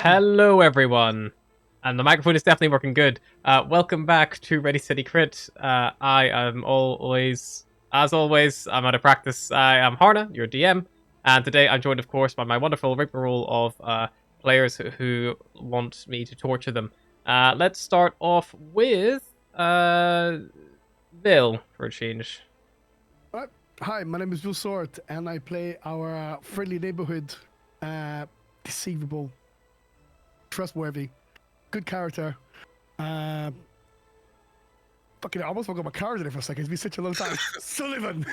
Hello, everyone. And the microphone is definitely working good. Welcome back to Ready Steady Crit. I am as always, I'm out of practice. I am Harna, your DM. And today I'm joined, of course, by my wonderful rigmarole of players who want me to torture them. Let's start off with Bill, for a change. Hi, my name is Bill Sword, and I play our friendly neighborhood, deceivable, trustworthy, good character. Fucking, I almost forgot my character there for a second. It's been such a long time. Sullivan.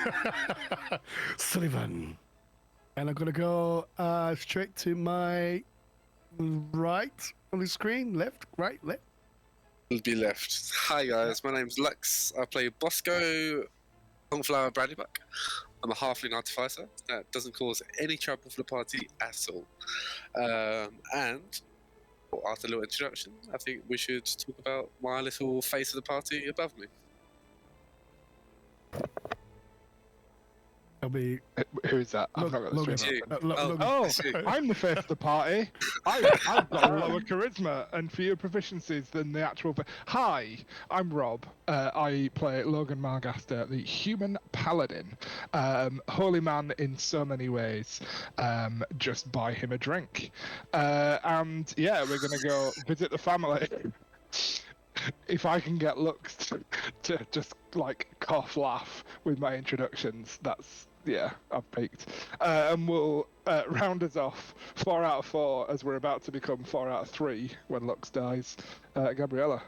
Sullivan. And I'm gonna go straight to my right on the screen. Left, right, left. It'll be left. Hi guys, my name's Lux. I play Bosco Longflower Brandybuck. I'm a halfling artificer that doesn't cause any trouble for the party at all. And after a little introduction, I think we should talk about my little face of the party above me. I'll be. Who's that? I've not got the Logan. stream open. Oh, I'm the face of the party. I've got lower charisma and fewer proficiencies than the actual. Hi, I'm Rob. I play Logan Margaster, the human paladin. Holy man in so many ways. Just buy him a drink. And yeah, we're gonna go visit the family. If I can get Lux to just like cough laugh with my introductions, that's. Yeah, I've peaked. And we'll round us off 4 out of 4 as we're about to become 4 out of 3 when Lux dies. Gabriella.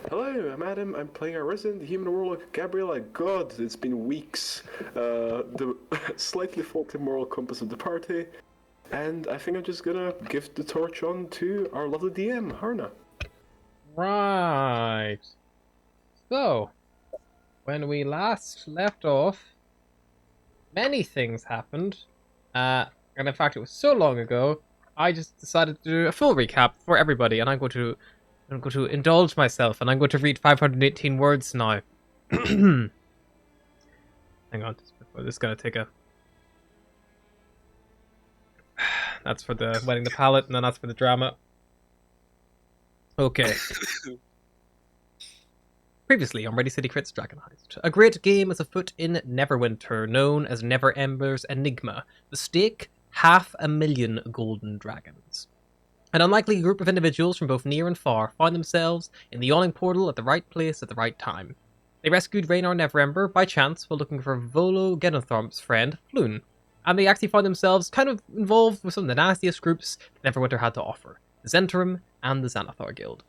Hello, I'm Adam. I'm playing our resident human warlock, Gabriella. God, it's been weeks. The slightly faulty moral compass of the party. And I think I'm just gonna give the torch on to our lovely DM, Harna. Right. So, when we last left off, many things happened, and in fact it was so long ago, I just decided to do a full recap for everybody, and I'm going to indulge myself, and I'm going to read 518 words now. Hang on, this is going to take a... That's for the wetting the palate, and then that's for the drama. Okay. Previously on Ready City Crit's Dragon Heist, a great game is afoot in Neverwinter, known as Never Ember's Enigma. The stake, 500,000 golden dragons. An unlikely group of individuals from both near and far find themselves in the yawning portal at the right place at the right time. They rescued Raynar Neverember by chance while looking for Volo Genotharp's friend, Floon, and they actually find themselves kind of involved with some of the nastiest groups that Neverwinter had to offer, the Zentrum and the Xanathar Guild.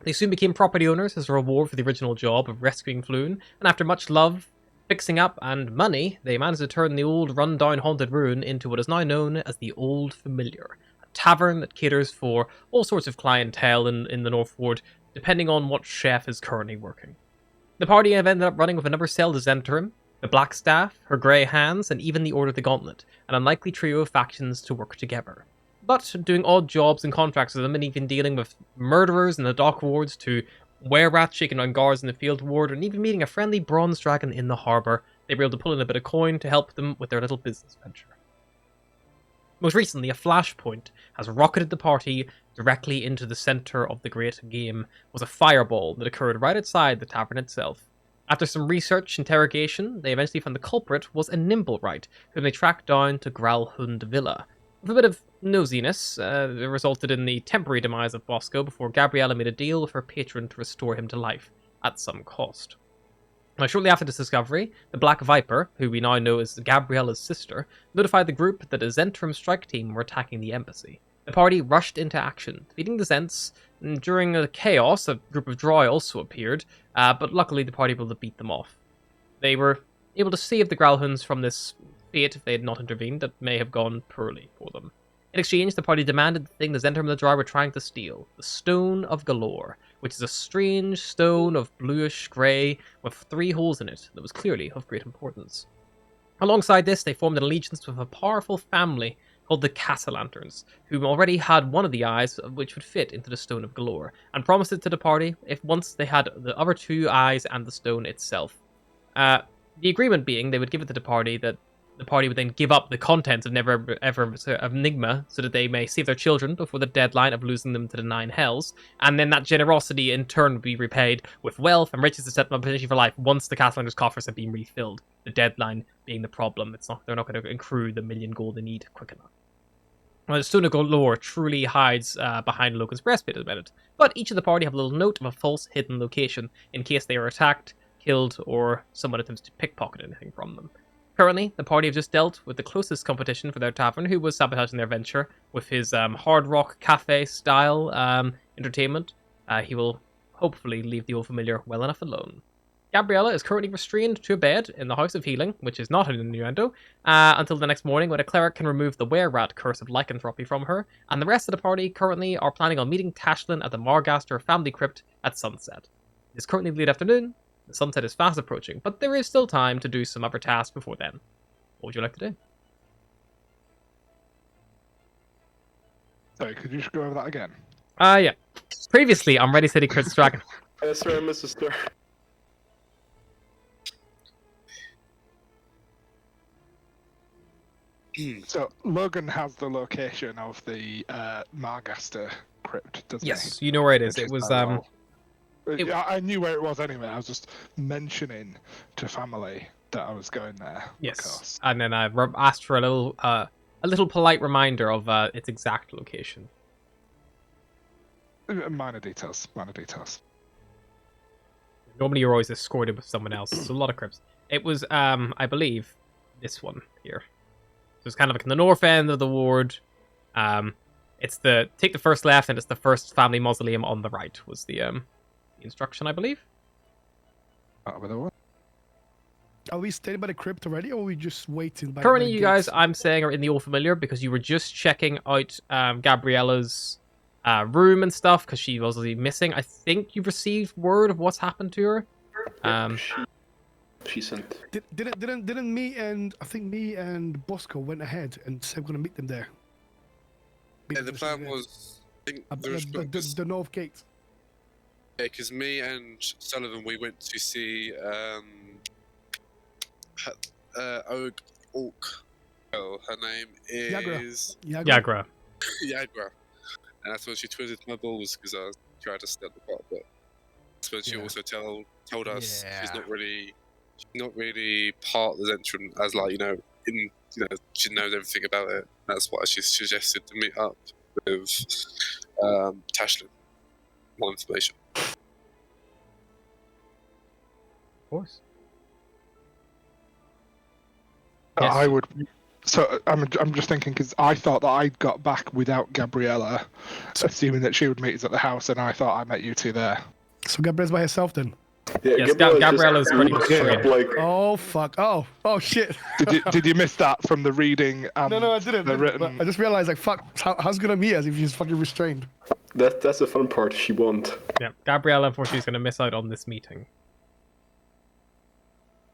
They soon became property owners as a reward for the original job of rescuing Floon, and after much love, fixing up, and money, they managed to turn the old run-down haunted ruin into what is now known as the Old Familiar, a tavern that caters for all sorts of clientele in the North Ward, depending on what chef is currently working. The party have ended up running with another cell to Zentrum, the Black Staff, her Grey Hands, and even the Order of the Gauntlet, an unlikely trio of factions to work together. But doing odd jobs and contracts with them, and even dealing with murderers in the dock wards to were-rats shaking down guards in the field ward, and even meeting a friendly bronze dragon in the harbour, they were able to pull in a bit of coin to help them with their little business venture. Most recently, a flashpoint has rocketed the party directly into the centre of the great game, was a fireball that occurred right outside the tavern itself. After some research interrogation, they eventually found the culprit was a Nimblewright, whom they tracked down to Gralhund Villa. With a bit of nosiness, it resulted in the temporary demise of Bosco before Gabriella made a deal with her patron to restore him to life, at some cost. Now, shortly after this discovery, the Black Viper, who we now know as Gabriella's sister, notified the group that a Zentrum strike team were attacking the embassy. The party rushed into action, defeating the Zents, and during the chaos, a group of Droy also appeared, but luckily the party were able to beat them off. They were able to save the Gralhunds from this fate if they had not intervened that may have gone poorly for them. In exchange, the party demanded the thing the Zentrum and the Droy were trying to steal, the Stone of Galore, which is a strange stone of bluish-grey with 3 holes in it that was clearly of great importance. Alongside this, they formed an allegiance with a powerful family called the Castellanterns, who already had one of the eyes which would fit into the Stone of Galore, and promised it to the party if once they had the other 2 eyes and the stone itself. The agreement being they would give it to the party that the party would then give up the contents of Never Ever of Enigma so that they may save their children before the deadline of losing them to the Nine Hells, and then that generosity in turn would be repaid with wealth and riches to set them up position for life once the Castlanders' coffers have been refilled. The deadline being the problem. They're not going to accrue the 1,000,000 gold they need quick enough. Well, the Stunical lore truly hides behind Logan's breastplate at the minute, but each of the party have a little note of a false hidden location in case they are attacked, killed, or someone attempts to pickpocket anything from them. Currently, the party have just dealt with the closest competition for their tavern, who was sabotaging their venture with his hard rock cafe style entertainment. He will hopefully leave the old familiar well enough alone. Gabriella is currently restrained to a bed in the House of Healing, which is not an innuendo, until the next morning when a cleric can remove the were-rat curse of lycanthropy from her, and the rest of the party currently are planning on meeting Tashlin at the Margaster family crypt at sunset. It is currently late afternoon, the sunset is fast approaching, but there is still time to do some other tasks before then. What would you like to do? Sorry, could you just go over that again? Yeah. Previously on Ready City Crits Dragon. Sorry, Mr. Star. So Logan has the location of the Margaster crypt, doesn't he? Yes, you know where it is. Which It was very well. I knew where it was anyway. I was just mentioning to family that I was going there. Of yes, course. and then I asked for a little polite reminder of its exact location. Minor details. Minor details. Normally, you're always escorted with someone else. So a lot of crypts. It was, I believe, this one here. So it's kind of like in the north end of the ward. It's take the first left, and it's the first family mausoleum on the right. Was the instruction, I believe. Are we staying by the crypt already, or are we just waiting? By Currently, the you gates? guys, I'm saying, are in the Old Familiar because you were just checking out Gabriella's room and stuff because she was missing. I think you've received word of what's happened to her. She sent. Didn't me and I think me and Bosco went ahead and said we're gonna meet them there. Yeah, the plan was. I think The north gate. Yeah, because me and Sullivan, we went to see Orc. Oh, her name is Yagra. Yagra. And that's when she twisted my balls because I tried to step the part. But that's when she also told us she's not really part of the Zentrum as she knows everything about it. That's why she suggested to meet up with Tashlin. More information. Of course. Yes. I would. So I'm just thinking because I thought that I got back without Gabriella, assuming that she would meet us at the house, and I thought I met you two there. So Gabriella's by herself then. Yeah, Yes, Gabriella's pretty straight. Oh fuck! Oh shit! Did you miss that from the reading? And No, I didn't. The written. I just realized like fuck. How's gonna meet us if she's fucking restrained? That's the fun part. She won't. Yeah, Gabriella, unfortunately, is going to miss out on this meeting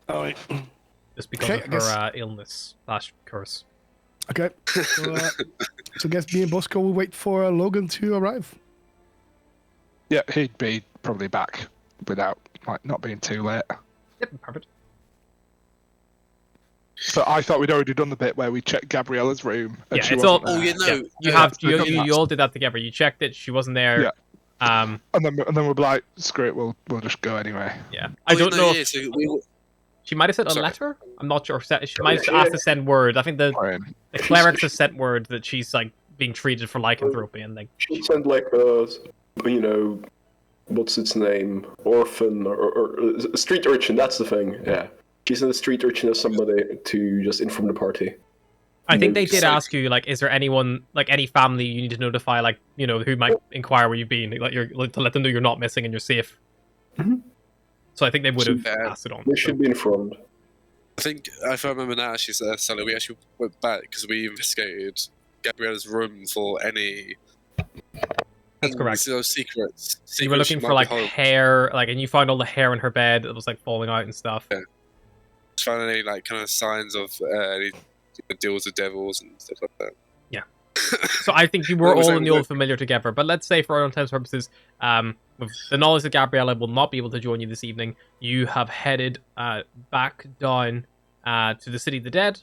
Oh wait. just because Okay, of her illness / curse. Okay. So I guess me and Bosco will wait for Logan to arrive. Yeah, he'd be probably back without not being too late. Yep, perfect. So I thought we'd already done the bit where we checked Gabriella's room. And Yeah, she it's wasn't all. there. You all did that together. You checked it. She wasn't there. Yeah. And then we'll be like, screw it, we'll just go anyway. Yeah. I don't know. If So she might have sent a Sorry. letter. I'm not sure. She might have asked to send word. I think the clerics have sent word that she's like being treated for lycanthropy and like. She sent like what's its name? Orphan or street urchin. That's the thing. Yeah. She sent a street urchin as somebody to just inform the party. I think they did ask you, like, is there anyone, like, any family you need to notify, like, who might inquire where you've been, to let them know you're not missing and you're safe. Mm-hmm. So I think they would have passed it on. They should be informed. I think, if I remember now, she said, Sally, we actually went back because we investigated Gabriella's room for any. That's correct. Secrets. You were looking for, like, hair, like, and you found all the hair in her bed that was, like, falling out and stuff. Yeah. Just found any, like, kind of signs of any deals with devils and stuff like that. Yeah. So I think you were all in the Old Familiar together. But let's say, for our own intents purposes, with the knowledge that Gabriella will not be able to join you this evening, you have headed back down to the City of the Dead.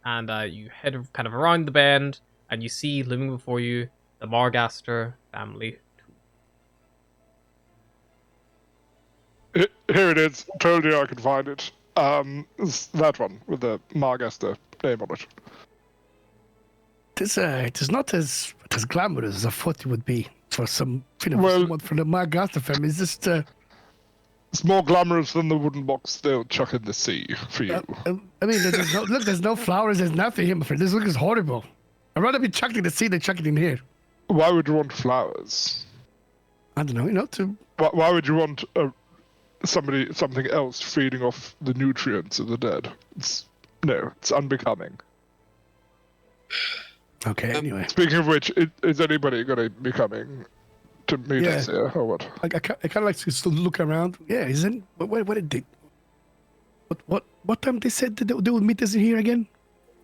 and you head kind of around the bend, and you see looming before you the Margaster family. Here it is. Told you I could find it. It's that one with the Margaster name on it. It is not as glamorous as I thought it would be for someone from the Margaster family. It's just it's more glamorous than the wooden box they'll chuck in the sea for you. I mean, there's no flowers, there's nothing here, my friend. This looks horrible. I'd rather be chucked in the sea than chucked in here. Why would you want flowers? I don't know, to... Why would you want something else feeding off the nutrients of the dead? It's unbecoming. Okay, anyway. Speaking of which, is anybody going to be coming to meet us here, or what? I kind of like to still look around. Yeah, isn't... What did they... What time they said they would meet us in here again?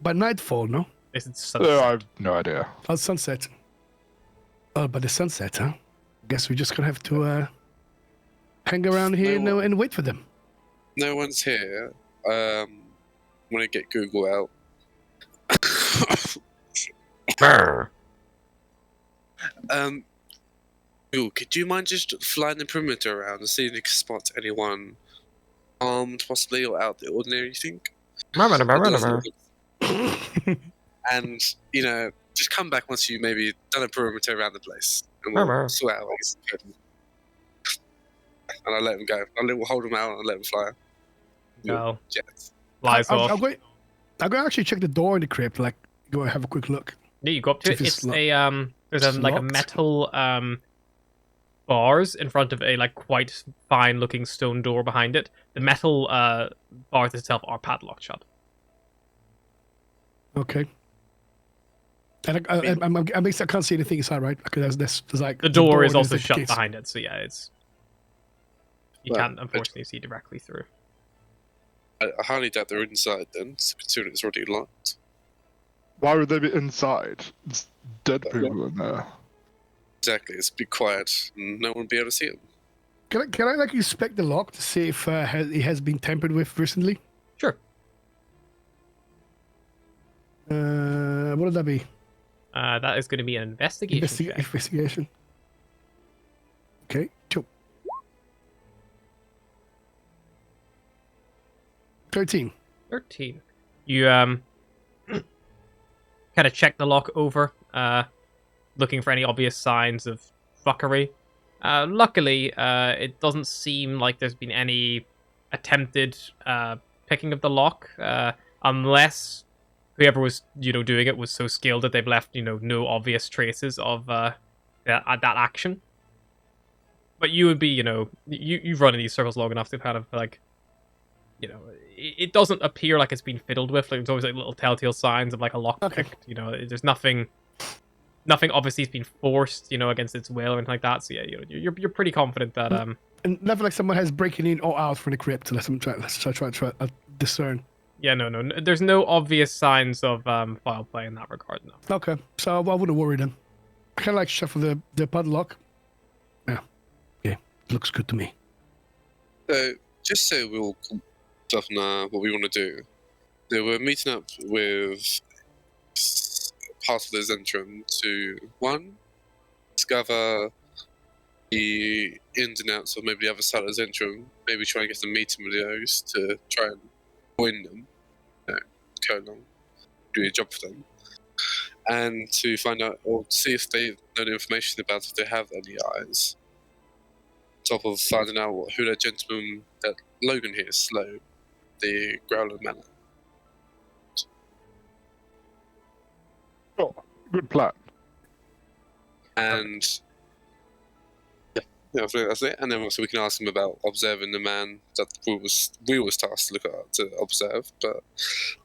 By nightfall, no? It's sunset. I have no idea. Oh, sunset. Oh, by the sunset, huh? Guess we're just gonna have to hang around here and wait for them. No one's here. I'm gonna get Google out. Google, could you mind just flying the perimeter around and see if you can spot anyone armed, possibly, or out the ordinary? You think? And just come back once you maybe done a perimeter around the place, and we'll sort out ways. And I let him go. We'll hold him out and let him fly. No. Jets. Flies off. I'm going to actually check the door in the crypt. Like, go have a quick look. Yeah, you go up to it. It's there's a locked. metal bars in front of a quite fine looking stone door behind it. The metal bars itself are padlocked shut. Okay. And I can't see anything inside, right? Because there's the door is also shut behind it, so yeah, you can't unfortunately see directly through. I highly doubt they're inside then, considering it's already locked. Why would they be inside? It's dead people in there. Exactly, it's be quiet, and no one will be able to see them. Can I inspect the lock to see if it has been tampered with recently? Sure. What would that be? That is going to be an investigation check. Investigation. Okay, 2. 13. 13. You kind of check the lock over, looking for any obvious signs of fuckery. Luckily, it doesn't seem like there's been any attempted picking of the lock, unless whoever was doing it was so skilled that they've left no obvious traces of that action. But you would be you've run in these circles long enough to kind of it doesn't appear like it's been fiddled with. There's always little telltale signs of a lock picked. There's nothing obviously has been forced against its will or anything like that. So yeah, you're pretty confident that and nothing like someone has breaking in or out from the crypt. Let's try to discern. Yeah, no. There's no obvious signs of foul play in that regard, no. Okay, so I wouldn't worry then. I kind of shuffle the padlock. Yeah, looks good to me. So, just so we'll stuff on what we want to do, they were meeting up with part of the Zentrum to, one, discover the ins and outs of maybe the other side of the Zentrum, maybe try and get some meeting with those to try and win them. Go along, do a job for them, and to find out or see if they know the information about if they have any eyes. On top of finding out who that gentleman that Logan here slowed, the Growler Manor. Oh, good plan. And yeah, I think that's it. And then also we can ask him about observing the man that we was tasked to look at to observe. But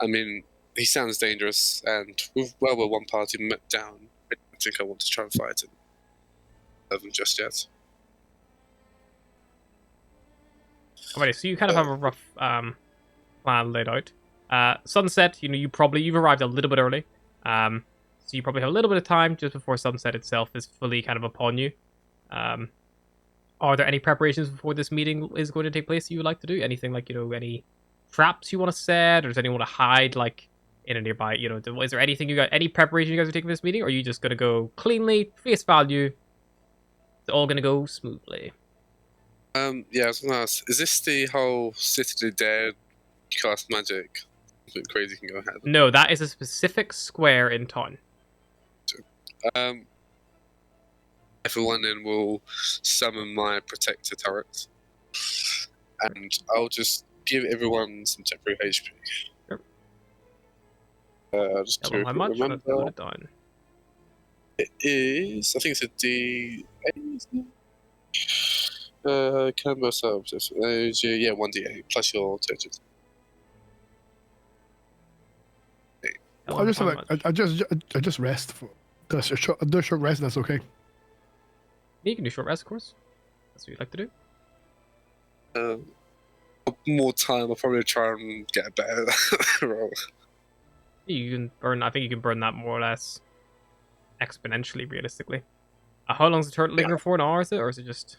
I mean, he sounds dangerous, and with one party met down, I don't think I want to try and fight him. I haven't just yet. Alrighty, so you kind of have a rough plan laid out. Sunset, you've arrived a little bit early, so you probably have a little bit of time just before sunset itself is fully kind of upon you. Are there any preparations before this meeting is going to take place that you would like to do? Anything any traps you want to set, or does anyone want to hide in a nearby. Is there anything any preparation you guys are taking for this meeting, or are you just gonna go cleanly, face value? It's all gonna go smoothly. Yeah, I was gonna ask, is this the whole City of the Dead cast magic? Something crazy can go ahead. No, that is a specific square in town. Everyone then will summon my protector turret, and I'll just give everyone some temporary HP. Sure. Just Yeah, to well, how much? Let's remember, put it down. it is. I think it's a D8. Isn't it? Can ourselves. Yeah, 1D8 plus your total. Tell I him just how have much. I just rest for do a short rest. That's okay. You can do short rest, of course. That's what you'd like to do. More time. I'll probably try and get a better roll. You can burn. I think you can burn that more or less exponentially, realistically. How long's the turret linger for? An hour, is it, or is it just?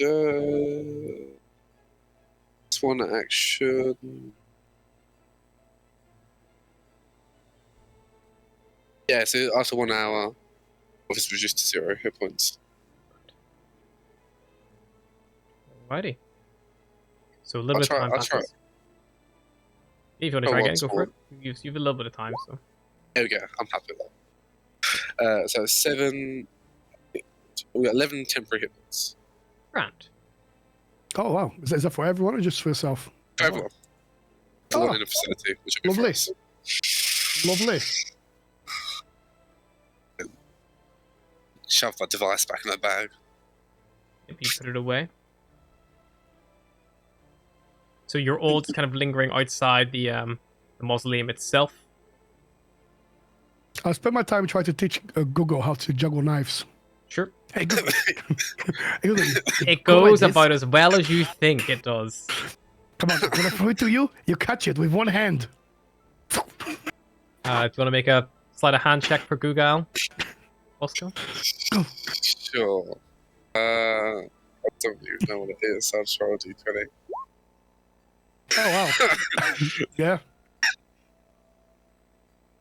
It's one action. Yeah, so after 1 hour, it's reduced to 0 hit points. Alrighty. So a little bit of time I'll try. passes. If you want to try again, go for it. You've a little bit of time, so. There we go. I'm happy with that. So 7. We got 11 temporary hit points. Grand. Oh wow, is that for everyone or just for yourself? For everyone. Everyone in the facility, which will be Lovely. fun. Lovely. Shove my device back in the bag. Maybe you put it away. So you're all just kind of lingering outside the mausoleum itself. I'll spend my time trying to teach Google how to juggle knives. Sure. Hey Google. Hey, Google, It go like goes this. about as well as you think it does. Come on, when I throw it to you, you catch it with one hand. Do you want to make a sleight of hand check for Google? Oscar? Sure. I don't even know what it is. I'll try a D20. Oh wow. Yeah.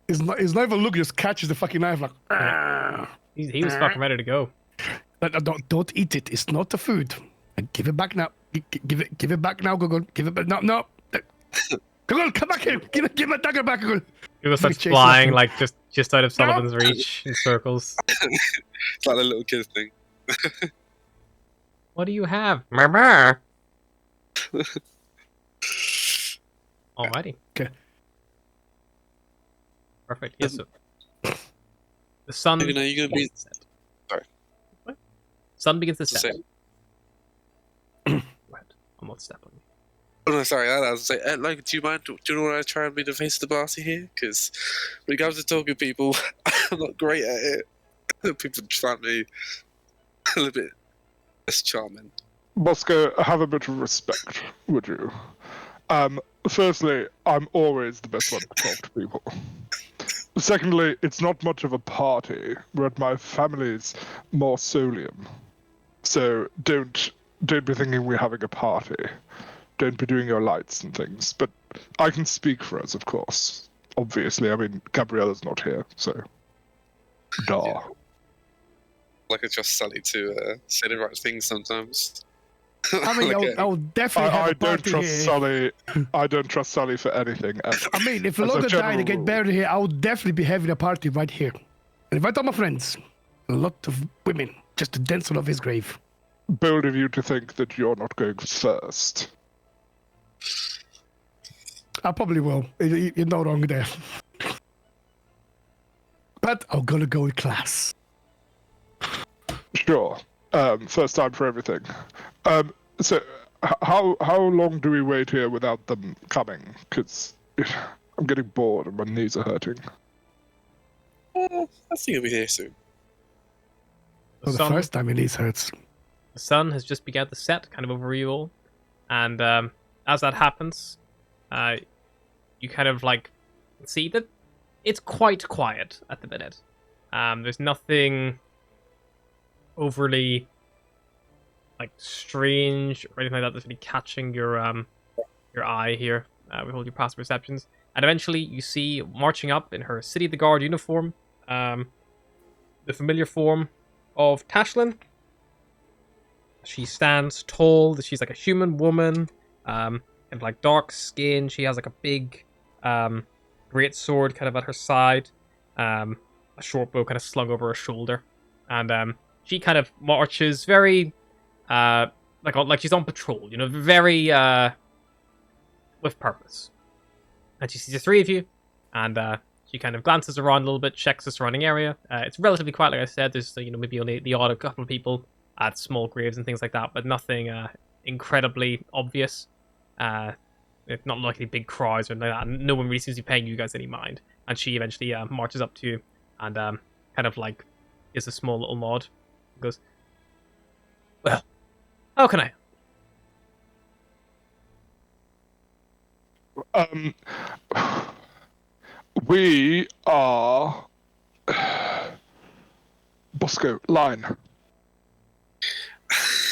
His knife look just catches the fucking knife like. "Ah." He was fucking ready to go. Don't eat it. It's not the food. Give it back now. Give it back now, Google. Give it back. No. Google, come back here. Give my dagger back, Google. Google starts chasing flying after like just out of Sullivan's reach in circles. It's like the little kid thing. What do you have? Murmur. Alrighty. Okay. Perfect. Yes, so the sun. You know, you're gonna be. Sorry. What? Sun begins to set. Say- Right. I'm not stepping. Oh no, sorry. I was say, like, do you mind? Do you want to try and be the face of the party here? Because when it comes to talking to people, I'm not great at it. People just find me a little bit less charming. Bosco, have a bit of respect, would you? Firstly, I'm always the best one to talk to people. Secondly, it's not much of a party. We're at my family's mausoleum. So don't be thinking we're having a party. Don't be doing your lights and things. But I can speak for us, of course. Obviously, I mean, Gabriella's not here, so... Duh. Yeah. Like I trust Sully to say the right thing sometimes. I mean, Like, I'll definitely have I a don't party trust here. Sully. I don't trust Sully for anything. Ever. I mean, if As a Logan died general and get rule. buried here, I would definitely be having a party right here. And invite all my friends. A lot of women just to dance on his grave. Bold of you to think that you're not going first. I probably will. You're not wrong there. But I'm gonna go with class. Sure. First time for everything. So, how long do we wait here without them coming? Because I'm getting bored and my knees are hurting. I think he'll be here soon. For the first time, it hurts. The sun has just begun to set, kind of over you all, and as that happens, you kind of like see that it's quite quiet at the minute. There's nothing overly like strange or anything like that that's really catching your eye here. We hold your past perceptions. And eventually you see marching up in her City of the Guard uniform, the familiar form of Tashlin. She stands tall. She's like a human woman, and like dark skin. She has like a big, great sword kind of at her side, a short bow kind of slung over her shoulder, and she kind of marches very, like she's on patrol. You know, very with purpose. And she sees the three of you, and she kind of glances around a little bit, checks the surrounding area. It's relatively quiet, like I said. There's maybe only the odd couple of people at small graves and things like that, but nothing incredibly obvious. It's not likely big cries or anything like that. No one really seems to be paying you guys any mind. And she eventually marches up to you and kind of like gives a small little nod. And goes, "Well, how can I?" We are Bosco line.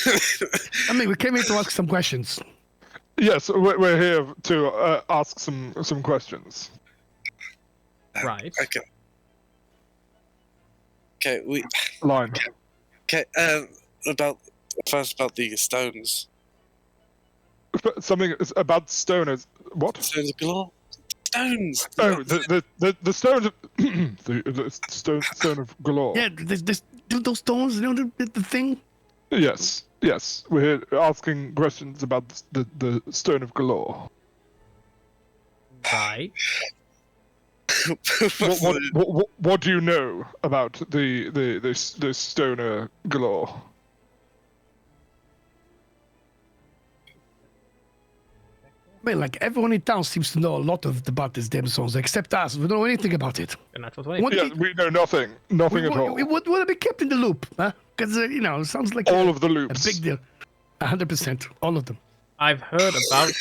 I mean, we came here to ask some questions. Yes, we're here to ask some questions. Right. Okay, Line. okay, about the stones. Something about stoners. What? Stones galore? Stones! Oh, the stone of the stone of galore. Yeah, those stones, you know, the thing. Yes. We're here asking questions about the stone of galore. Right. What do you know about the stoner galore? I mean, like, everyone in town seems to know a lot about this damn songs, except us. We don't know anything about it. A natural 20. What Yeah, did- we know nothing at all. We would have been kept in the loop, huh? Because, it sounds like All of the a loops. big deal. 100%. All of them. I've heard about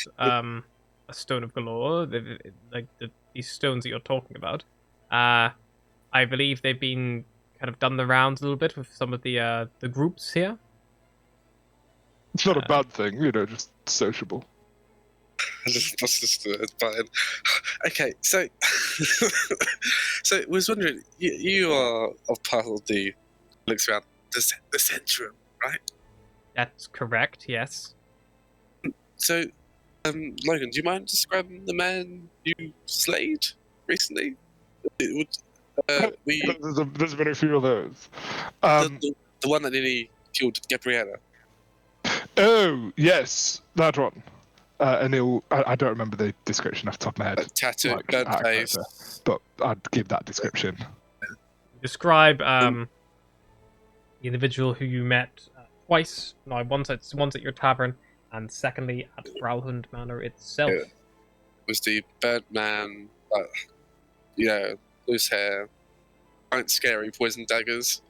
a stone of galore, these stones that you're talking about. I believe they've been kind of done the rounds a little bit with some of the groups here. It's not a bad thing, just sociable. Okay, so so I was wondering, you are of part of the looks around the Centrum, right? That's correct, yes. So, Logan, do you mind describing the man you slayed recently? There's been a few of those. The one that nearly killed Gabriella. Oh yes, that one. And I don't remember the description off the top of my head. Tattoo, burnt out of face. character, but I'd give that description. Describe the individual who you met twice. No, once at your tavern, and secondly at Growlhund Manor itself. Yeah. Was the burnt man, loose hair, quite scary, poison daggers.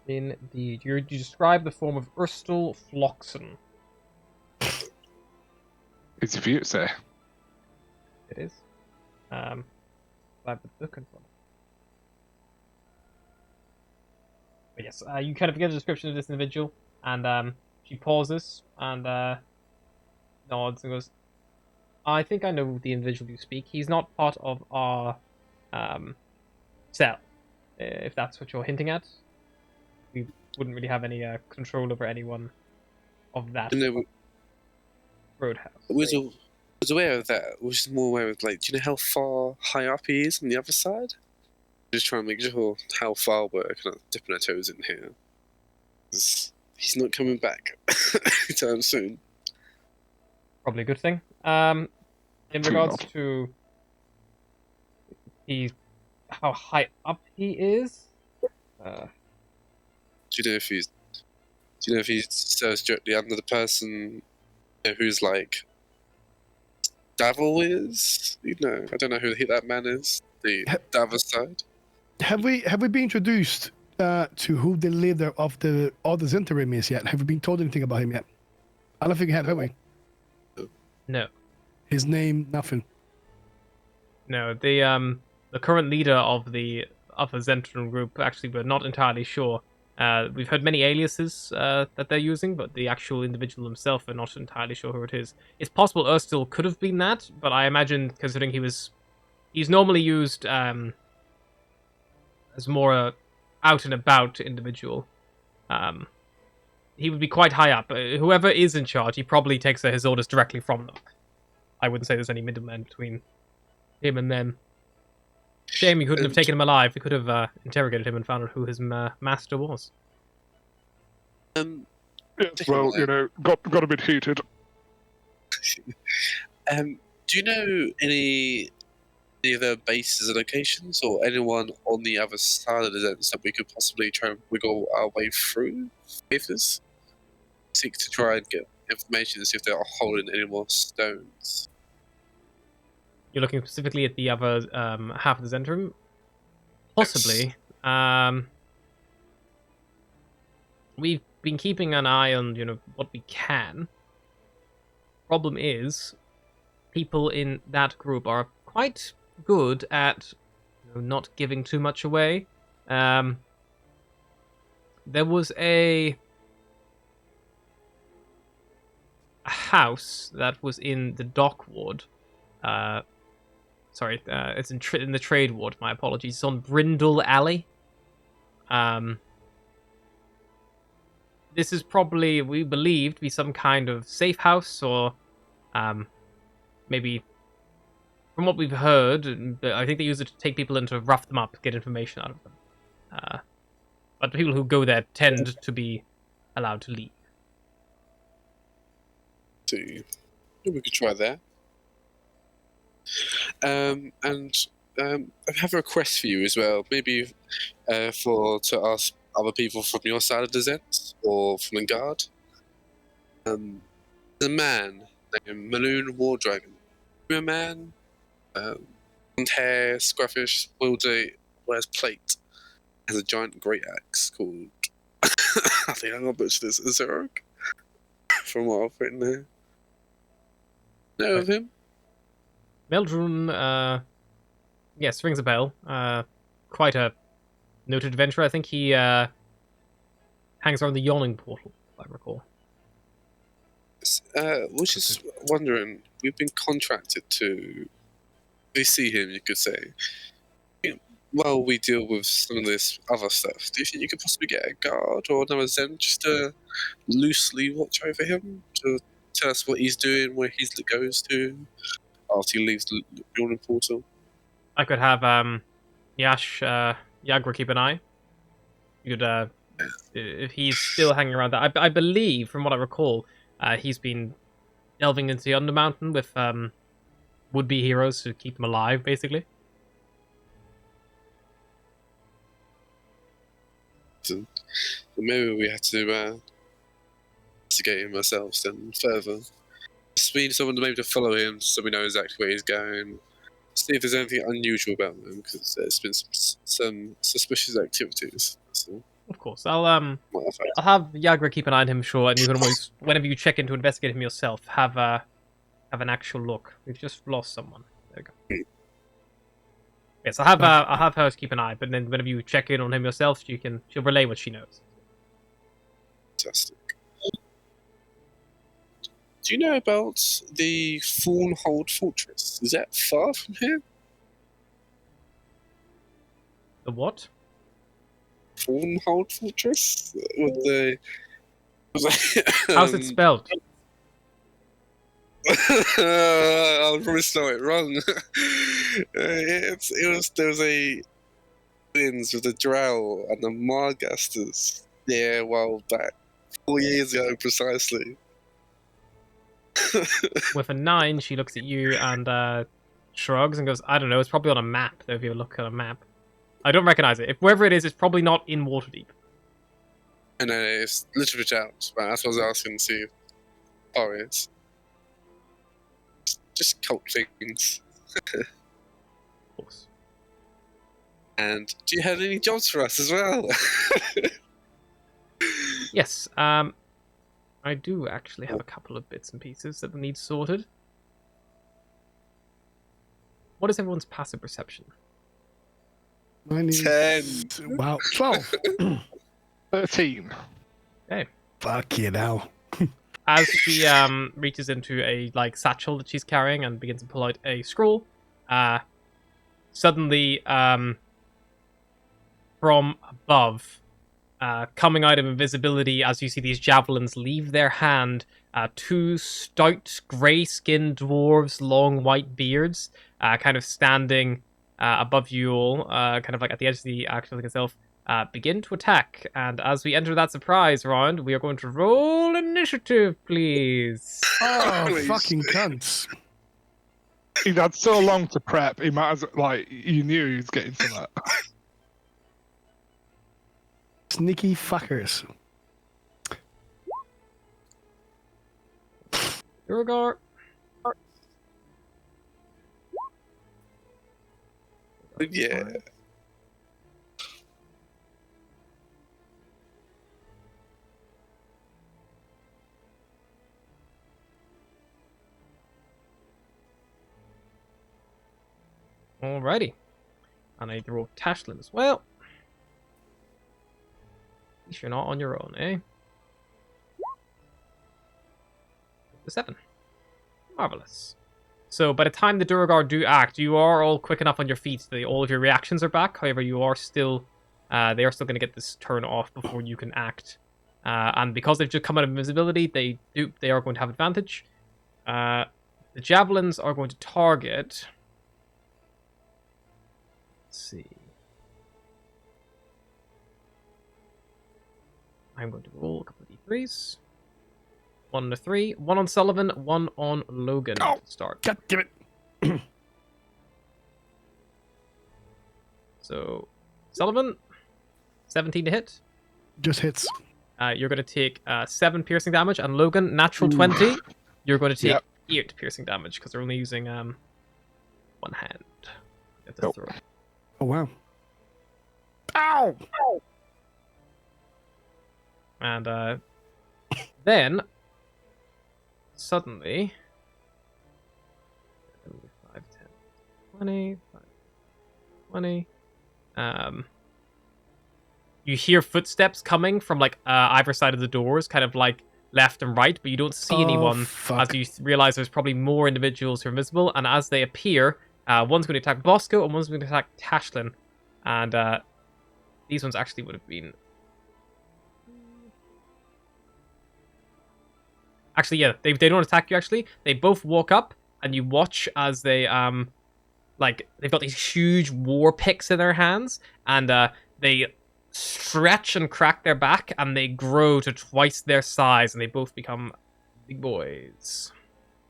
Indeed. You describe the form of Urstel Floxen. Easy for you to say. It is. I have the book in front of me. But yes, you kind of get a description of this individual, and she pauses and nods and goes, "I think I know the individual you speak. He's not part of our cell, if that's what you're hinting at. We wouldn't really have any control over anyone of that roadhouse." Was aware of that. Was just more aware of do you know how far high up he is on the other side? Just trying to make sure how far we're kind of dipping our toes in here. 'Cause he's not coming back anytime soon. Probably a good thing. In True regards not. to how high up he is, Do you know if he serves directly under the person who's Davil is? I don't know who that man is. The Davil side. Have we been introduced to who the leader of the Others Interim is yet? Have we been told anything about him yet? I don't think we have we? no. His name, nothing. No, the current leader of the Zentrum group, actually, we're not entirely sure. We've heard many aliases that they're using, but the actual individual himself, we're not entirely sure who it is. It's possible Erstil could have been that, but I imagine, considering he's normally used as more out and about individual. He would be quite high up. Whoever is in charge, he probably takes his orders directly from them. I wouldn't say there's any middlemen between him and them. Shame you couldn't have taken him alive. We could have interrogated him and found out who his master was. Yes, well, got a bit heated. Do you know any of their bases and locations, or anyone on the other side of the Zens that we could possibly try and wiggle our way through with this? Seek to try and get information to see if they are holding any more stones. You're looking specifically at the other half of the Zentrum? Possibly. Yes. We've been keeping an eye on, what we can. Problem is, people in that group are quite good at not giving too much away. There was a house that was in the dock ward. It's in the trade ward. My apologies. It's on Brindle Alley. This is probably, we believe, to be some kind of safe house, or maybe, from what we've heard, I think they use it to take people in to rough them up, get information out of them. But the people who go there tend to be allowed to leave. So, we could try there. And I have a request for you as well. Maybe to ask other people from your side of the Zens or from the guard. There's a man named Maloon War Dragon. A man, blonde hair, scruffish, wears plate, has a giant great axe called. I think I'm gonna butcher this. Zerog? From what I've written there. Know of him? Meldrum, yes, rings a bell. Quite a noted adventurer. I think he hangs around the Yawning Portal, if I recall. We're just wondering, we've been contracted to see him, you could say. While we deal with some of this other stuff, do you think you could possibly get a guard or another Zen just to loosely watch over him, to tell us what he's doing, where he goes to after he leaves the Yawning Portal? I could have Yagra keep an eye. You could, if he's still hanging around there. I believe, from what I recall, he's been delving into the Undermountain with would-be heroes to keep him alive, basically. So maybe we have to investigate him ourselves then further. Just need someone to maybe to follow him so we know exactly where he's going. See if there's anything unusual about him, because there's been some suspicious activities. That's all. Of course, I'll have Yagra keep an eye on him, sure, and you can always, whenever you check in to investigate him yourself, have an actual look. We've just lost someone. There we go. Yes, I'll have her keep an eye, but then whenever you check in on him yourself, she'll relay what she knows. Fantastic. Do you know about the Thornhold Fortress? Is that far from here? The what? Thornhold Fortress? How's it spelled? I'll probably spell it wrong. There was a twins with the Drow and the Margasters there a while back, 4 years ago precisely. With a 9, she looks at you and shrugs and goes, I don't know, it's probably on a map, though, if you look at a map. I don't recognize it. If wherever it is, it's probably not in Waterdeep. And it's a little bit out, but that's what I was asking to see if far it is. Just cult things. Of course. And do you have any jobs for us as well? Yes, I do actually have a couple of bits and pieces that need sorted. What is everyone's passive perception? Mine is 10. Wow, 12. 13. Okay. Fuck you now. As she reaches into a like satchel that she's carrying and begins to pull out a scroll, suddenly from above, coming out of invisibility, as you see these javelins leave their hand, two stout grey-skinned dwarves, long white beards, kind of standing above you all, kind of like at the edge of the action itself. Begin to attack, and as we enter that surprise round, we are going to roll initiative, please. Oh, Holy fucking shit. cunts. He'd had so long to prep, he might as like, you knew he was getting to that. Sneaky fuckers. Durgar. Yeah. Alrighty. And I need to roll Tashlin as well. At least you're not on your own, eh? The 7. Marvelous. So by the time the Durgar do act, you are all quick enough on your feet that all of your reactions are back. However, you are still, they are still going to get this turn off before you can act. And because they've just come out of invisibility, they are going to have advantage. The javelins are going to target. Let's see. I'm going to roll a couple of d3s. 1 on the 3, 1 on Sullivan, 1 on Logan. Oh, Start. God damn it. So, Sullivan, 17 to hit. Just hits. You're going to take 7 piercing damage, and Logan, natural 20. You're going to take 8 piercing damage because they're only using one hand. You have to throw. Oh, wow. Ow! And then, suddenly, 5, 10, 20, 5, 20. You hear footsteps coming from like either side of the doors, kind of like left and right, but you don't see anyone. Fuck. As you realize there's probably more individuals who are invisible, and as they appear, one's going to attack Bosco and one's going to attack Tashlin, and these ones actually would have been. Actually, yeah, they don't attack you. Actually, they both walk up, and you watch as they like they've got these huge war picks in their hands, and they stretch and crack their back, and they grow to twice their size, and they both become big boys.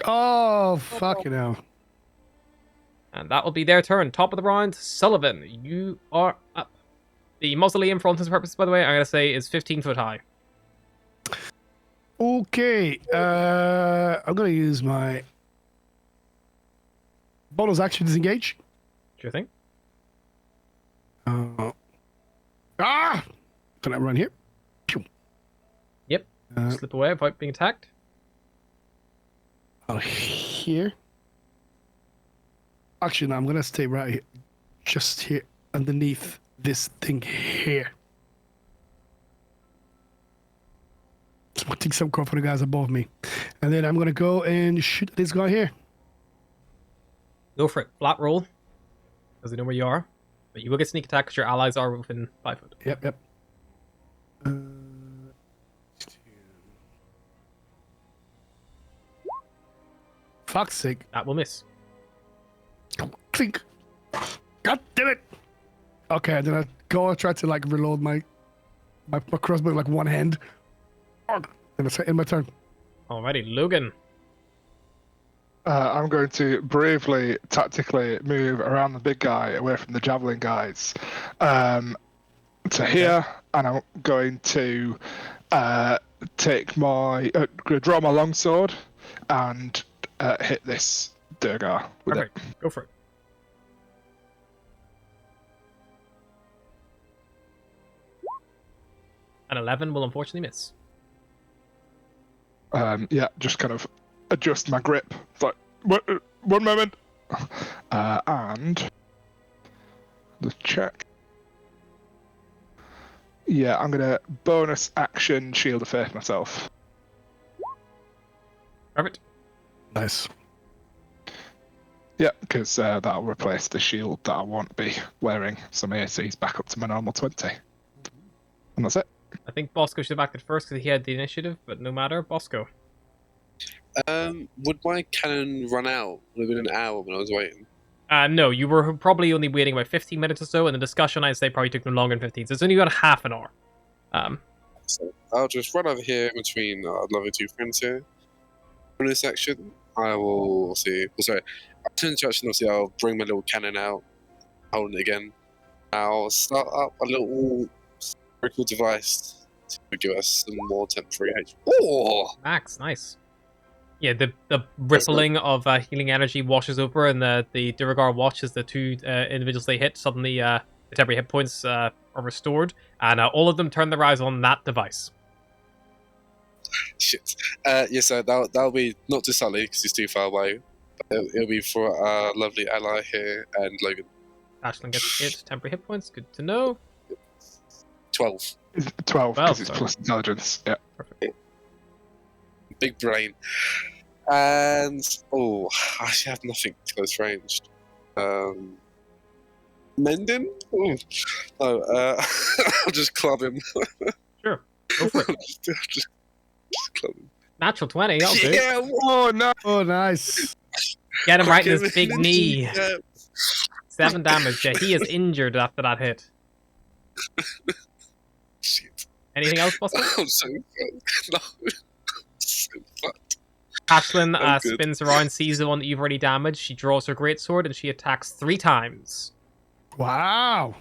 Oh, fucking hell. And that will be their turn. Top of the round, Sullivan, you are up. The mausoleum, for all intents and purposes, by the way, I'm gonna say is 15 foot high. Okay, I'm gonna use my bonus action disengage. Sure thing. Can I run here? Pew. Yep. Slip away without being attacked. Oh, here. Actually, no, I'm gonna stay right here, just here underneath this thing here. So I take some cover for the guys above me, and then I'm gonna go and shoot this guy here. Go for it. Flat roll, because they know where you are. But you will get sneak attack because your allies are within 5 foot. Yep. Fuck's sake. That will miss. Clink. God damn it. Okay, then I go try to like reload my crossbow with like one hand. And it's in my turn. Alrighty, Logan. I'm going to bravely, tactically move around the big guy, away from the javelin guys, to here, and I'm going to take my, draw my longsword, and hit this Durgar with it. Perfect. Go for it. An 11 will unfortunately miss. Yeah, just kind of adjust my grip. It's like, one moment. And the check. Yeah, I'm gonna bonus action Shield of Faith myself. Perfect. Nice. Yeah, because that'll replace the shield that I won't be wearing. So my AC's back up to my normal 20. And that's it. I think Bosco should have acted first because he had the initiative, but no matter. Bosco. Would my cannon run out within an hour when I was waiting? No, you were probably only waiting about 15 minutes or so, and the discussion, I'd say, probably took no longer than 15. So it's only about half an hour. So I'll just run over here between our lovely two friends here. In this section, I will see. Oh, sorry, I'll turn to action. Obviously, I'll bring my little cannon out, hold it again. I'll start up a little miracle device to give us some more temporary HP. Oh! Max, nice. Yeah, the rippling of healing energy washes over, and the Duragar watches the two individuals they hit. Suddenly, the temporary hit points are restored, and all of them turn their eyes on that device. Shit. Yes, that'll be not to Sully because he's too far away. But it'll be for our lovely ally here and Logan. Ashlyn gets hit. Temporary hit points. Good to know. 12. 12 because it's sorry. plus intelligence. Yeah. Perfect. Big brain. And I actually have nothing close ranged. Mending? Ooh. No, I'll just club him. Sure. Go for it. just club him. Natural 20. That'll do. Yeah, Oh no! Oh, nice. Get him right in give his him big an knee. yeah. 7 damage. Yeah, he is injured after that hit. Shit. Anything else, Bosco? I'm so fucked. No. I'm so fucked. Ashlyn I'm good. spins around, sees the one that you've already damaged. She draws her greatsword and she attacks 3 times. Wow.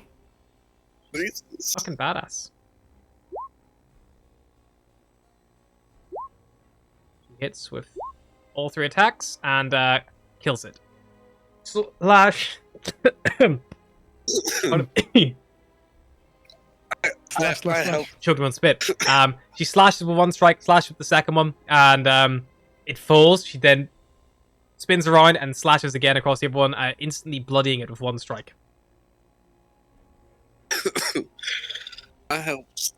Jesus. Fucking badass. She hits with all 3 attacks and kills it. Slash. Slash. Choking on spit. She slashes with one strike, slashes with the second one, and it falls. She then spins around and slashes again across the other one, instantly bloodying it with one strike. I helped.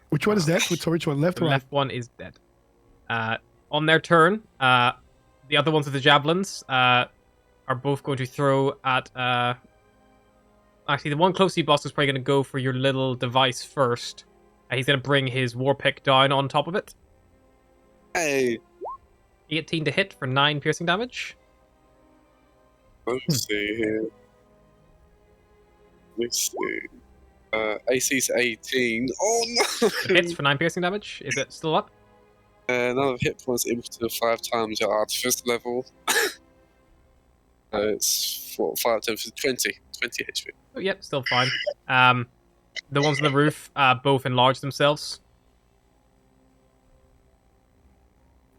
Which one is that? Which one? Left The or right? left one is dead. On their turn, the other ones with the javelins are both going to throw at. Actually, the one close to you, boss, is probably going to go for your little device first. He's going to bring his war pick down on top of it. Hey. 18 to hit for 9 piercing damage. Let's see here. Let's see. AC's 18. Oh no! It hits for 9 piercing damage. Is it still up? Another hit points equal to 5 times your artificer level. It's 5 times 20 HP. Oh, yep, still fine. The ones on the roof both enlarge themselves.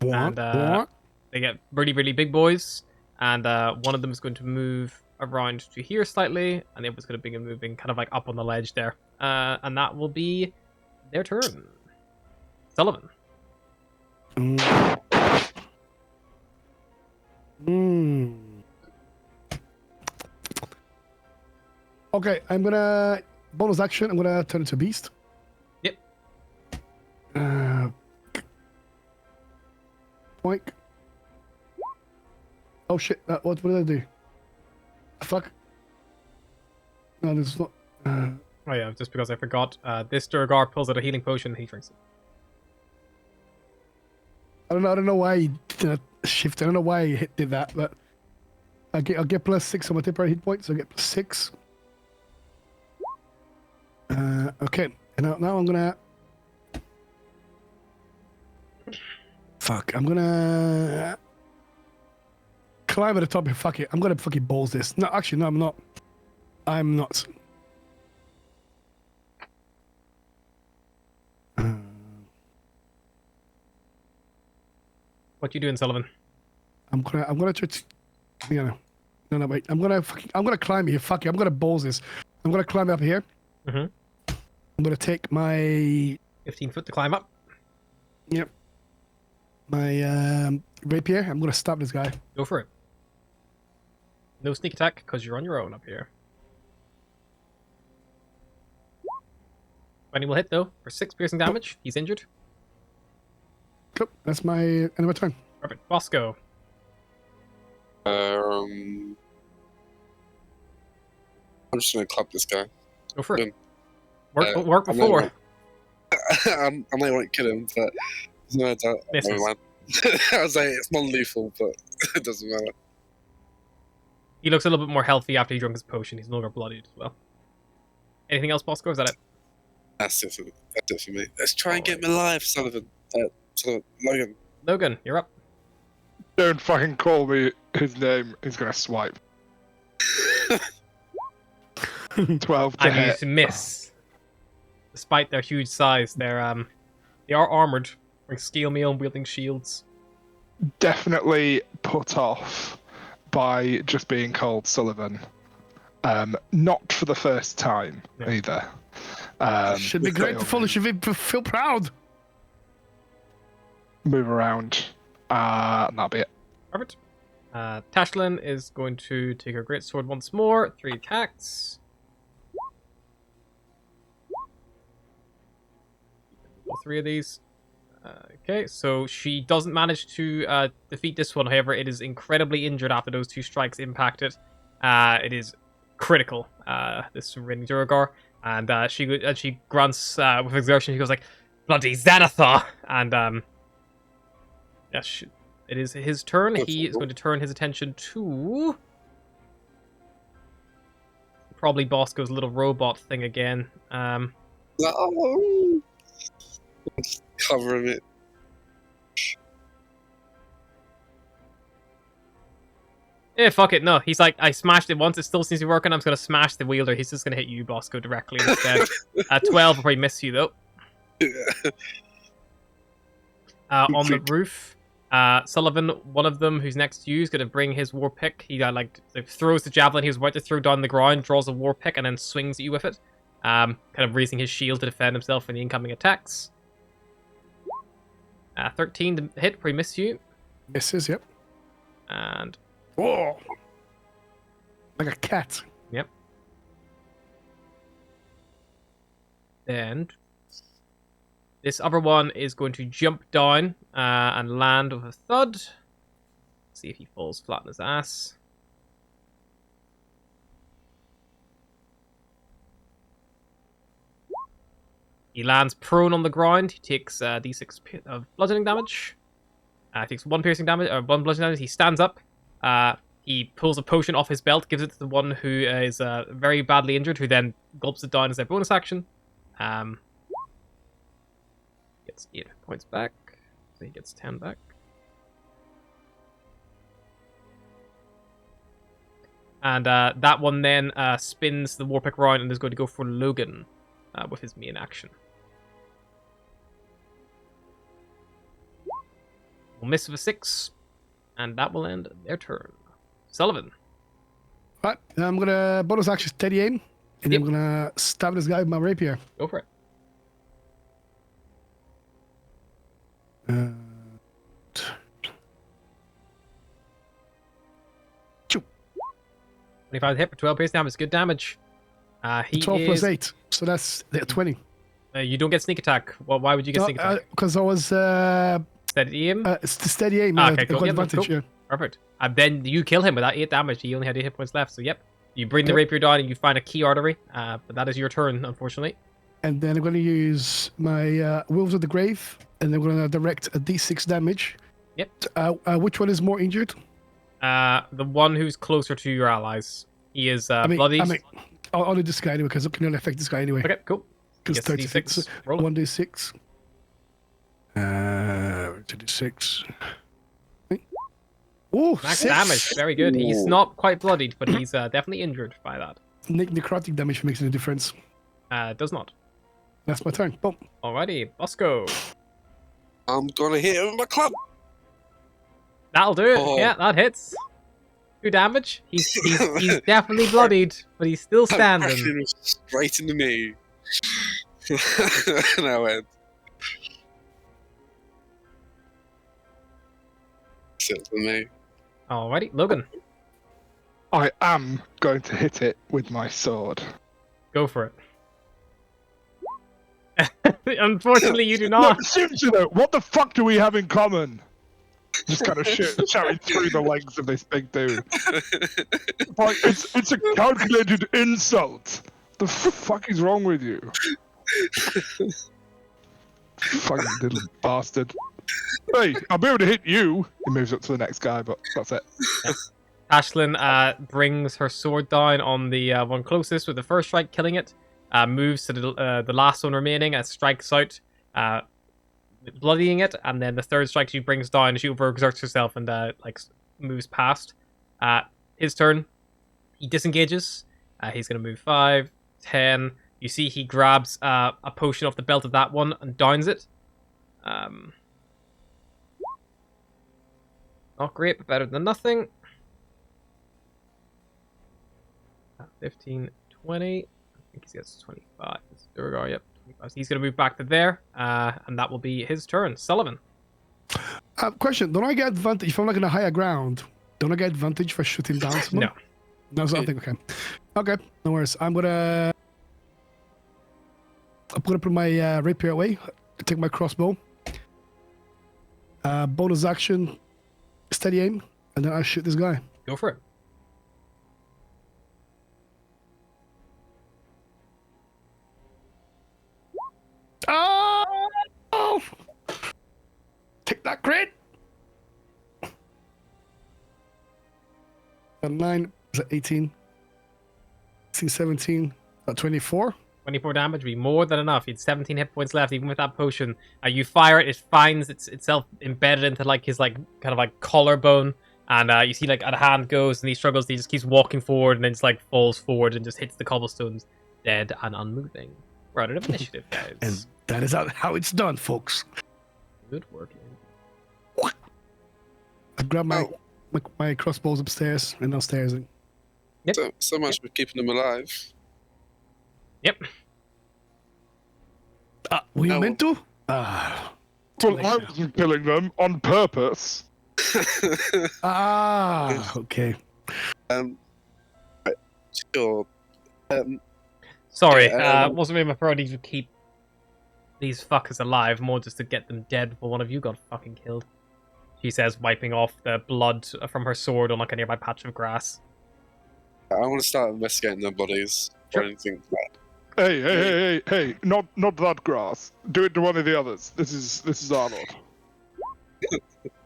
And they get really, really big boys. And one of them is going to move around to here slightly, and the other's going to be moving kind of like up on the ledge there. And that will be their turn. Sullivan. Okay, I'm gonna bonus action. I'm gonna turn into a beast. Yep. Boink. Oh shit! What did I do? Fuck. No, this is not. Oh yeah, just because I forgot. This Durgar pulls out a healing potion, he drinks it. I don't know why he did a shift. I don't know why he did that, but I'll get +6 on my temporary hit points. So I get +6. Okay, and now I'm gonna. Fuck, I'm gonna climb at the top here. Fuck it, I'm gonna fucking balls this. No, actually, no, I'm not. I'm not. What you doing, Sullivan? I'm gonna try to. No, wait. I'm gonna climb here. Fuck it, I'm gonna balls this. I'm gonna climb up here. Mm-hmm. I'm gonna take my 15 foot to climb up. my rapier. I'm gonna stab this guy. Go for it. No sneak attack, because you're on your own up here. 20 will hit, though, for 6 piercing damage. He's injured. Cool. That's my end of my turn. Perfect. Bosco. I'm just gonna club this guy. Go for it. Boom. Work I might before. want- I might want to kill him, but no, Misses. never mind. I was like, it's non-lethal, but it doesn't matter. He looks a little bit more healthy after he drank his potion. He's no longer bloodied as well. Anything else, Bosco? Is that it? That's it for me. Let's try and get him alive, Sullivan. Logan. Logan, you're up. Don't fucking call me his name. He's gonna swipe. 12 to And you hit. to miss. Despite their huge size, they are armored, wearing steel mail and wielding shields. Definitely put off by just being called Sullivan. Not for the first time either. Should be great to follow. Should feel proud. Move around. That'll be it. Perfect. Tashlin is going to take her greatsword once more. 3 attacks. All 3 of these. Okay, so she doesn't manage to defeat this one. However, it is incredibly injured after those 2 strikes impacted. It is critical. This Rin Durgar, and she grunts with exertion. She goes like, "Bloody Xanathar!" And yes, it is his turn. He is going to turn his attention to probably Bosco's little robot thing again. No. Covering it. Yeah, fuck it. No, he's like, I smashed it once. It still seems to be working. I'm just gonna smash the wielder. He's just gonna hit you, Bosco, directly instead. 12 will probably miss you though. On the roof, Sullivan, one of them who's next to you, is gonna bring his war pick. He throws the javelin he was about to throw down the ground, draws a war pick, and then swings at you with it. Kind of raising his shield to defend himself from the incoming attacks. 13 to hit, probably miss you. Misses, yep. And whoa, like a cat. Yep. And this other one is going to jump down and land with a thud. See if he falls flat on his ass. He lands prone on the ground. He takes d6 of bludgeoning damage. He takes 1 piercing damage, or 1 bludgeoning damage. He stands up. He pulls a potion off his belt, gives it to the one who is very badly injured, who then gulps it down as their bonus action. Gets 8 points back. So he gets 10 back. And that one then spins the Warpick round and is going to go for Logan with his main action. We'll miss with a 6, and that will end their turn. Sullivan. Right, I'm gonna bonus action steady aim, and Yep. I'm gonna stab this guy with my rapier. Go for it. Choo. 25 hit for 12 piercing damage. Good damage. He 12 is, plus 8, so that's 20. you don't get sneak attack. Well, why would you get sneak attack? Because I was Steady aim? it's the steady aim. Okay, I cool. got Yep, advantage. cool. Yeah. Perfect. And then you kill him with that 8 damage. He only had 8 hit points left, so yep. You bring the Yep. rapier down and you find a key artery. But that is your turn, unfortunately. And then I'm going to use my Wolves of the Grave, and I'm going to direct a d6 damage. Yep. Which one is more injured? The one who's closer to your allies. He is bloodied. I'll do this guy anyway, because it can only affect this guy anyway. Okay, cool. Because Yes, 36. D6. Roll it. 1d6. 2d6. Oh, Max 6. damage. Very good. He's not quite bloodied, but he's definitely injured by that. Necrotic damage makes a difference. Does not. That's my turn. Boom. Alrighty, Bosco. I'm gonna hit him with my club. That'll do it. Oh. Yeah, that hits. 2 damage. He's definitely bloodied, but he's still I'm standing. crashing him straight into me. No end. That's it for me. Alrighty, Logan. I am going to hit it with my sword. Go for it. Unfortunately, you do No, not. seriously though, what the fuck do we have in common? Just kind of shouting through the legs of this big dude. Like, it's a calculated insult. The fuck is wrong with you? Fucking little bastard. Hey, I'll be able to hit you. He moves up to the next guy, but that's it. Ashlyn brings her sword down on the one closest with the first strike, killing it. Moves to the last one remaining, strikes out, bloodying it, and then the third strike she brings down. She overexerts herself and moves past. His turn. He disengages. He's gonna move 5, 10. You see he grabs a potion off the belt of that one and downs it. Not great, but better than nothing. 15, 20. I think he gets 25. There we go, yep. 25. So he's going to move back to there, and that will be his turn. Sullivan. Question, don't I get advantage if I'm like in a higher ground? Don't I get advantage for shooting down someone? No, I think okay. Okay, no worries. I'm gonna put my rapier away, take my crossbow. Bonus action, steady aim, and then I shoot this guy. Go for it. Oh! Take that crit! A 9, is that 18? 16, 17, 24? 24 damage would be more than enough. He had 17 hit points left, even with that potion. You fire it, it finds itself embedded into his kind of collarbone, and you see a hand goes, and he struggles. He just keeps walking forward, and then just falls forward and just hits the cobblestones, dead and unmoving. We're out of initiative, guys. And that is how it's done, folks. Good work. I grab my crossbows upstairs and downstairs. Yep. So much for keeping them alive. Yep. Were you No. meant to? Well, I wasn't killing them on purpose. Okay. Sure. Sorry, Yeah, wasn't really my priority to keep these fuckers alive, more just to get them dead before one of you got fucking killed. She says, wiping off the blood from her sword on a nearby patch of grass. I want to start investigating their bodies Sure. or anything. Hey! Not that grass. Do it to one of the others. This is Arnold.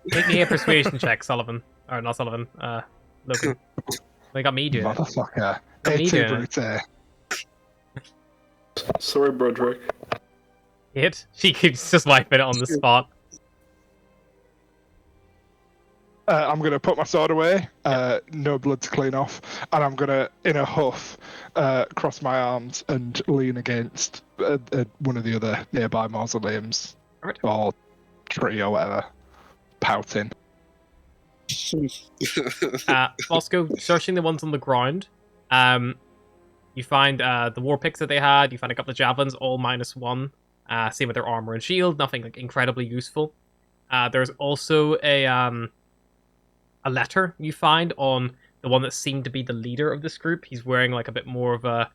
Make me a persuasion check, Sullivan. Or not Sullivan, Logan. They got me doing it. Motherfucker. What are you doing? Brute. Sorry, Broderick. Hit? She keeps just wiping it on the spot. I'm going to put my sword away, no blood to clean off, and I'm going to, in a huff, cross my arms and lean against one of the other nearby mausoleums, Alright. or tree or whatever, pouting. Bosco, searching the ones on the ground, you find the war picks that they had, you find a couple of javelins, all -1. Same with their armor and shield, nothing incredibly useful. There's also a letter you find on the one that seemed to be the leader of this group. He's wearing a bit more of a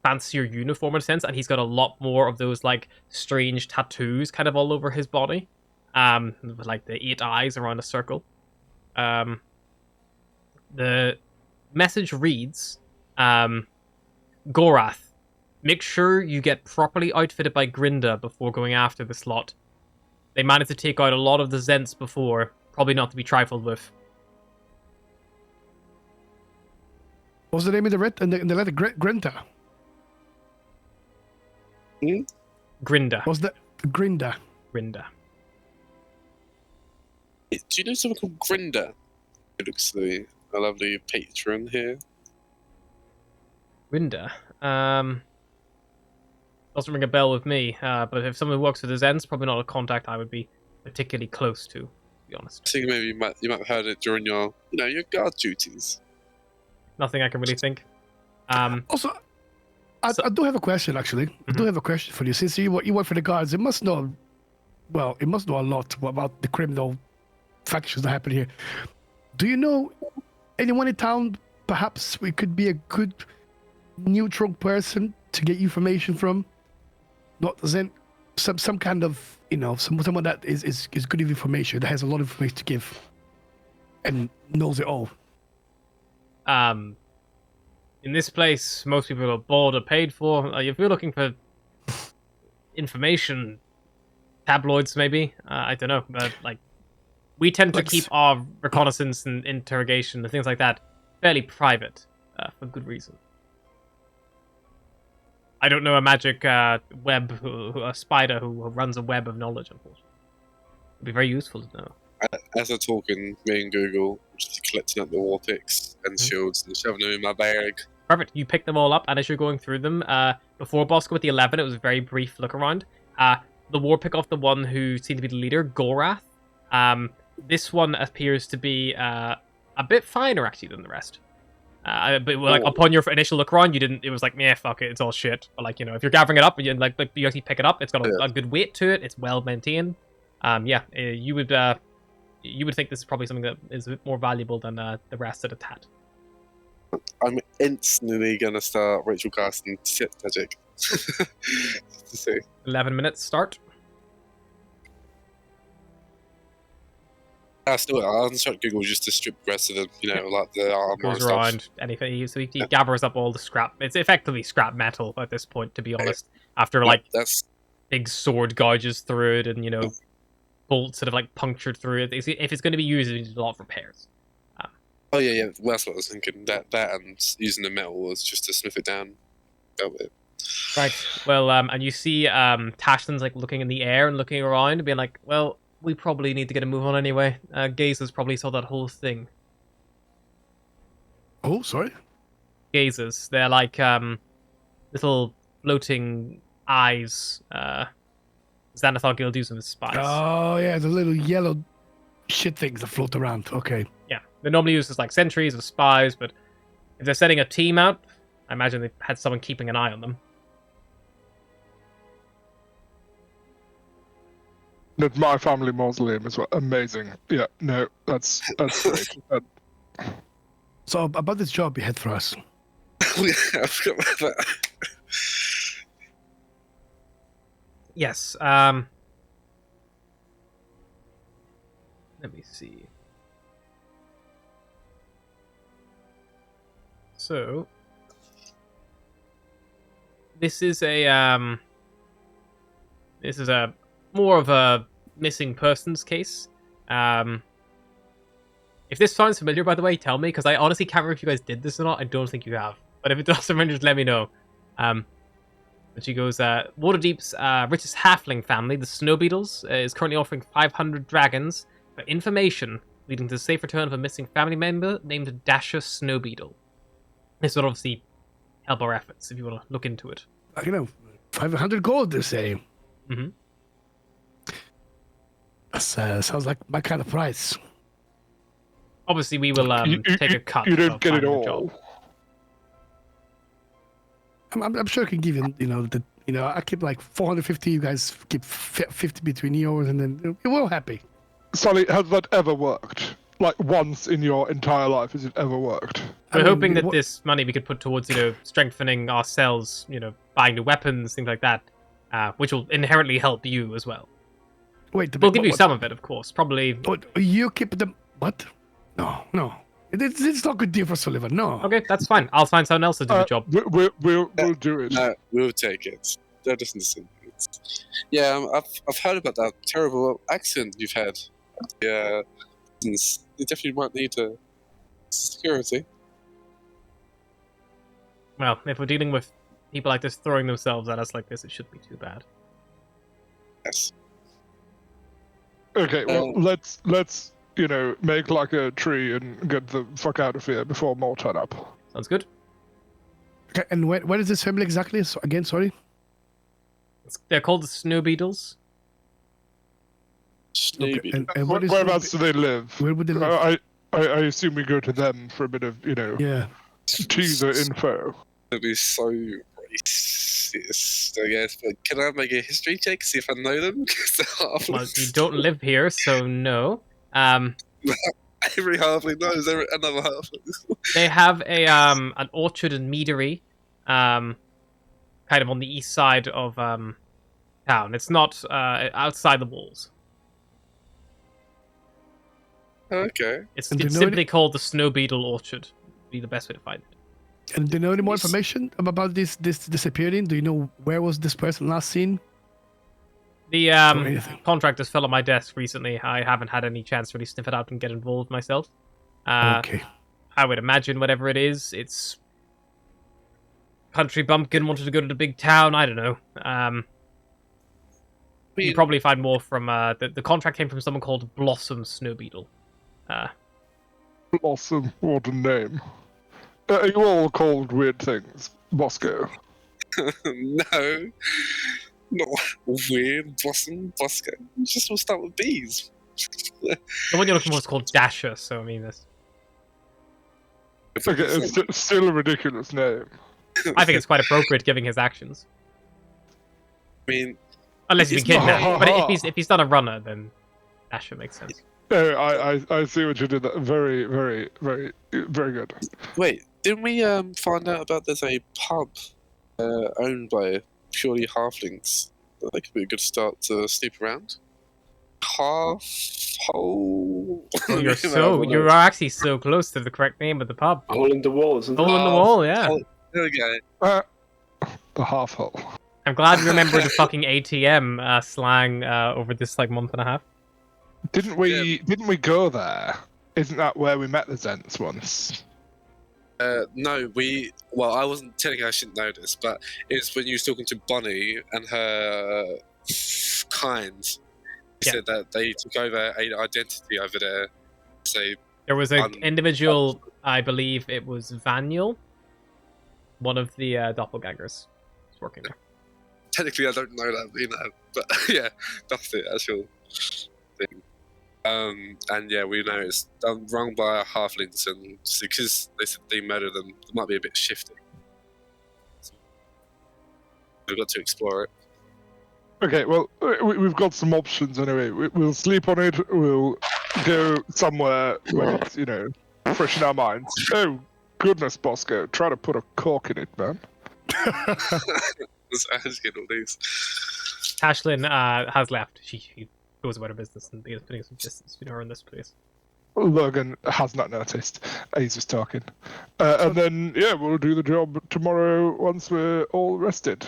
fancier uniform in a sense, and he's got a lot more of those strange tattoos kind of all over his body, with the 8 eyes around a circle. The message reads, Gorath, make sure you get properly outfitted by Grinda before going after the slot. They managed to take out a lot of the Zents before, probably not to be trifled with. What was the name of the letter? Grinda. Grinda. Was that Grinda? Grinda. Do you know someone called Grinda? It looks like a lovely patron here. Grinda. Doesn't ring a bell with me, but if someone who works for the Zens, probably not a contact I would be particularly close to be honest. I think maybe you might have heard it during your guard duties. Nothing I can really think. Also, I do have a question, actually. I do have a question for you. Since you work for the guards, it must know a lot about the criminal factions that happen here. Do you know anyone in town, perhaps we could be a good neutral person to get information from. Not then some kind of someone that is good with information, that has a lot of information to give, and knows it all. In this place, most people are bored or paid for. If you're looking for information, tabloids maybe. I don't know, but we tend to keep our reconnaissance and interrogation and things like that fairly private for good reason. I don't know a magic web, a spider who runs a web of knowledge, unfortunately. It'd be very useful to know. As I'm talking, me and Google just collecting up the war picks and shields and shoving them in my bag. Perfect. You pick them all up, and as you're going through them, before Bosco with the 11, it was a very brief look around. The war pick off the one who seemed to be the leader, Gorath. This one appears to be a bit finer, actually, than the rest. But upon your initial look around, you didn't. It was like, yeah, fuck it, it's all shit. But if you're gathering it up, and you you actually pick it up, it's got a good weight to it. It's well maintained. You would think this is probably something that is a bit more valuable than the rest of the tat. I'm instantly gonna start ritual casting Sith magic. To see. 11 minutes start. I'll instruct Google just to strip the rest of them, like the armor and Goes stuff. around anything. So he gathers up all the scrap. It's effectively scrap metal at this point, to be honest. After That's big sword gouges through it, and bolts that have punctured through it. If it's going to be used, it needs a lot of repairs. Oh yeah. Well, that's what I was thinking. That and using the metal was just to smith it down. Right. Well, and you see Tashlin's looking in the air and looking around and being like, well, we probably need to get a move on anyway. Gazers probably saw that whole thing. Oh, sorry? Gazers. They're like little floating eyes. Xanathar Guild use them as spies. Oh, yeah, the little yellow shit things that float around. Okay. Yeah. They're normally used as sentries or spies, but if they're setting a team out, I imagine they've had someone keeping an eye on them. That's my family mausoleum as well. Amazing. Yeah, no, that's great. So about this job you had for us. Yeah, I forgot about that. Yes. Let me see. So this is a more of a missing persons case. If this sounds familiar, by the way, tell me, because I honestly can't remember if you guys did this or not. I don't think you have. But if it does, just let me know. But she goes, Waterdeep's richest halfling family, the Snow Beetles, is currently offering 500 dragons for information leading to the safe return of a missing family member named Dasher Snow Beetle. This would obviously help our efforts if you want to look into it. 500 gold, they say. Mm-hmm. That sounds like my kind of price. Obviously, we will take a cut. You don't get it finding a all. job. I'm sure I can give you, I keep 450. You guys keep 50 between yours, and then we're all happy. Sully, has that ever worked? Once in your entire life, has it ever worked? We're hoping that this money we could put towards, strengthening ourselves, buying new weapons, things like that, which will inherently help you as well. Wait, we'll give you some of it, of course. Probably. You keep them. What? No. It's not a good deal for Sullivan. No. Okay, that's fine. I'll find someone else to do the job. We'll do it. No, we'll take it. That doesn't seem good. Yeah, I've heard about that terrible accent you've had. Yeah, you definitely might need security. Well, if we're dealing with people like this throwing themselves at us like this, it shouldn't be too bad. Yes. Okay, well, let's make a tree and get the fuck out of here before more turn up. Sounds good. Okay, and where is this family exactly? So, again, sorry? They're called the Snow Beetles. Snoopy. Okay, and Whereabouts do they live? Where would they live? I assume we go to them for a bit of, Yeah. teaser info. It'd be so racist, I guess. But can I make a history check, see if I know them? Well, you don't live here, so no. Every halfling knows another halfling. They have an orchard and meadery, kind of on the east side of town. It's not outside the walls. Okay. It's And do you know simply called the Snow Beetle Orchard. Would be the best way to find it. And do you know any more information about this disappearing? Do you know where was this person last seen? The anything. contract just fell on my desk recently. I haven't had any chance to really sniff it out and get involved myself. Okay. I would imagine whatever it is, it's country bumpkin wanted to go to the big town. I don't know. You probably find more from the contract came from someone called Blossom Snow Beetle. Blossom, what a name. Are you all called weird things, Bosco? No. Not weird. Bosco. Just will start with B's. The one you're looking for is called Dasher, so I mean, this. Okay, it's still a ridiculous name. I think it's quite appropriate given his actions. I mean, Unless he's been It's not- kidnapped. But if he's not a runner, then Dasher makes sense. No, I see what you did there. Very, very, very, very good. wait, didn't we find out about there's a pub owned by purely halflings? That could be a good start to snoop around. Hole. Oh, you're actually so close to the correct name of the pub. Hole in the wall, isn't it? Hole in the wall, yeah. There we go. The half hole. I'm glad you remembered the fucking ATM slang over this like month and a half. Didn't we go there? Isn't that where we met the Zents once? No, well, I wasn't telling you, I shouldn't know this, but it's when you was talking to Bonnie and her kind. They said that they took over an identity over there. Say There was an individual, I believe it was Vaniel, one of the doppelgangers, was working there. technically, I don't know that, but yeah, that's the actual thing. And yeah, we know it's run by halflings, and because they said they murdered them, it might be a bit shifty. So we've got to explore it. Okay, well, we've got some options anyway. We'll sleep on it. We'll go somewhere when it's, fresh in our minds. Oh, goodness, Bosco. Try to put a cork in it, man. I just get all these. Tashlyn has left. She goes about her business and is putting some distance between her and this place. Logan has not noticed. He's just talking. And then, yeah, we'll do the job tomorrow once we're all rested.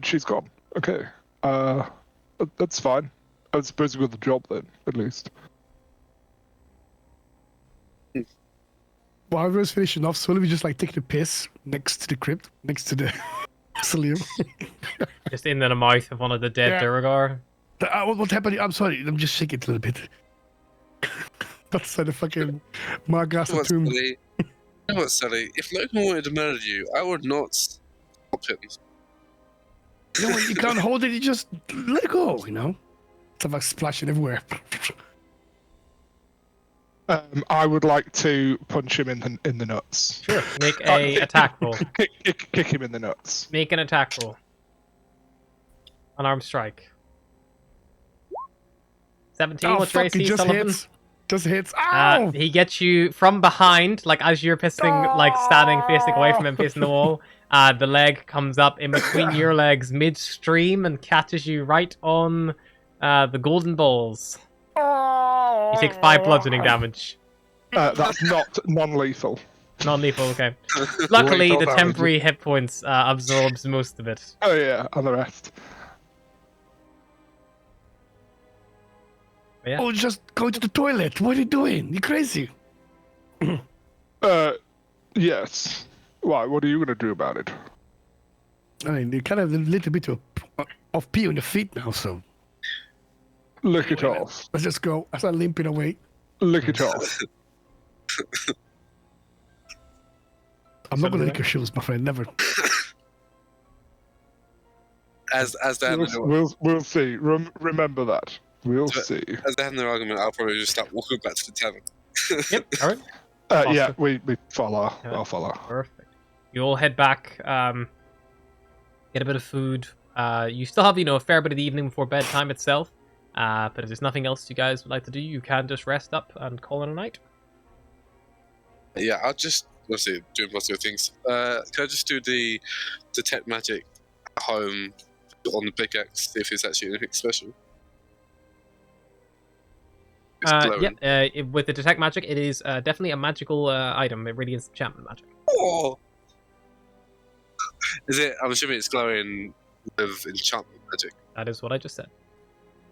She's gone. Okay. That's fine. I suppose we got the job then, at least. While everyone's finishing off, so will we just like take the piss next to the crypt, next to the mausoleum? Just in the mouth of one of the dead Yeah. Durgar. What happened? I'm sorry, I'm just shaking it a little bit. That's like the fucking Margasa What's tomb. silly? You know what's silly? If Logan wanted to murder you, I would not stop him. You know, when you can't hold it, you just let it go, Stuff like splashing everywhere. I would like to punch him in the nuts. Sure. Make a attack roll. Kick him in the nuts. Make an attack roll. Unarmed strike. 17, Oh, what's your fuck, it AC, just Sullivan? hits. Just hits. Ow! He gets you from behind, like as you're pissing, like standing facing away from him, facing the wall. The leg comes up in between your legs midstream and catches you right on the golden balls. You take 5 bludgeoning damage. That's not non-lethal. Non-lethal, okay. Luckily, Lethal the damage. temporary hit points absorbs most of it. Oh yeah, and the rest. But yeah. Oh, just go to the toilet. What are you doing? You crazy? Yes. Why? What are you gonna do about it? I mean, you kind of a little bit of pee on your feet now, so Lick it off. let's just go. I start limping away. Lick it off. I'm not gonna lick your shoes, my friend. Never. As they're having We'll see. Remember that. We'll see. their argument, I'll probably just start walking back to the tavern. Yep, alright. Yeah, we follow. Yeah. I'll follow. Perfect. You all head back, get a bit of food. You still have, a fair bit of the evening before bedtime itself. But if there's nothing else you guys would like to do, you can just rest up and call it a night. Yeah, I'll just obviously do most of the things. Can I just do the detect magic home on the pickaxe, see if it's actually anything special. It's glowing. With the detect magic, it is definitely a magical item. It really is enchantment magic. Oh! Is it? I'm assuming it's glowing with enchantment magic. That is what I just said.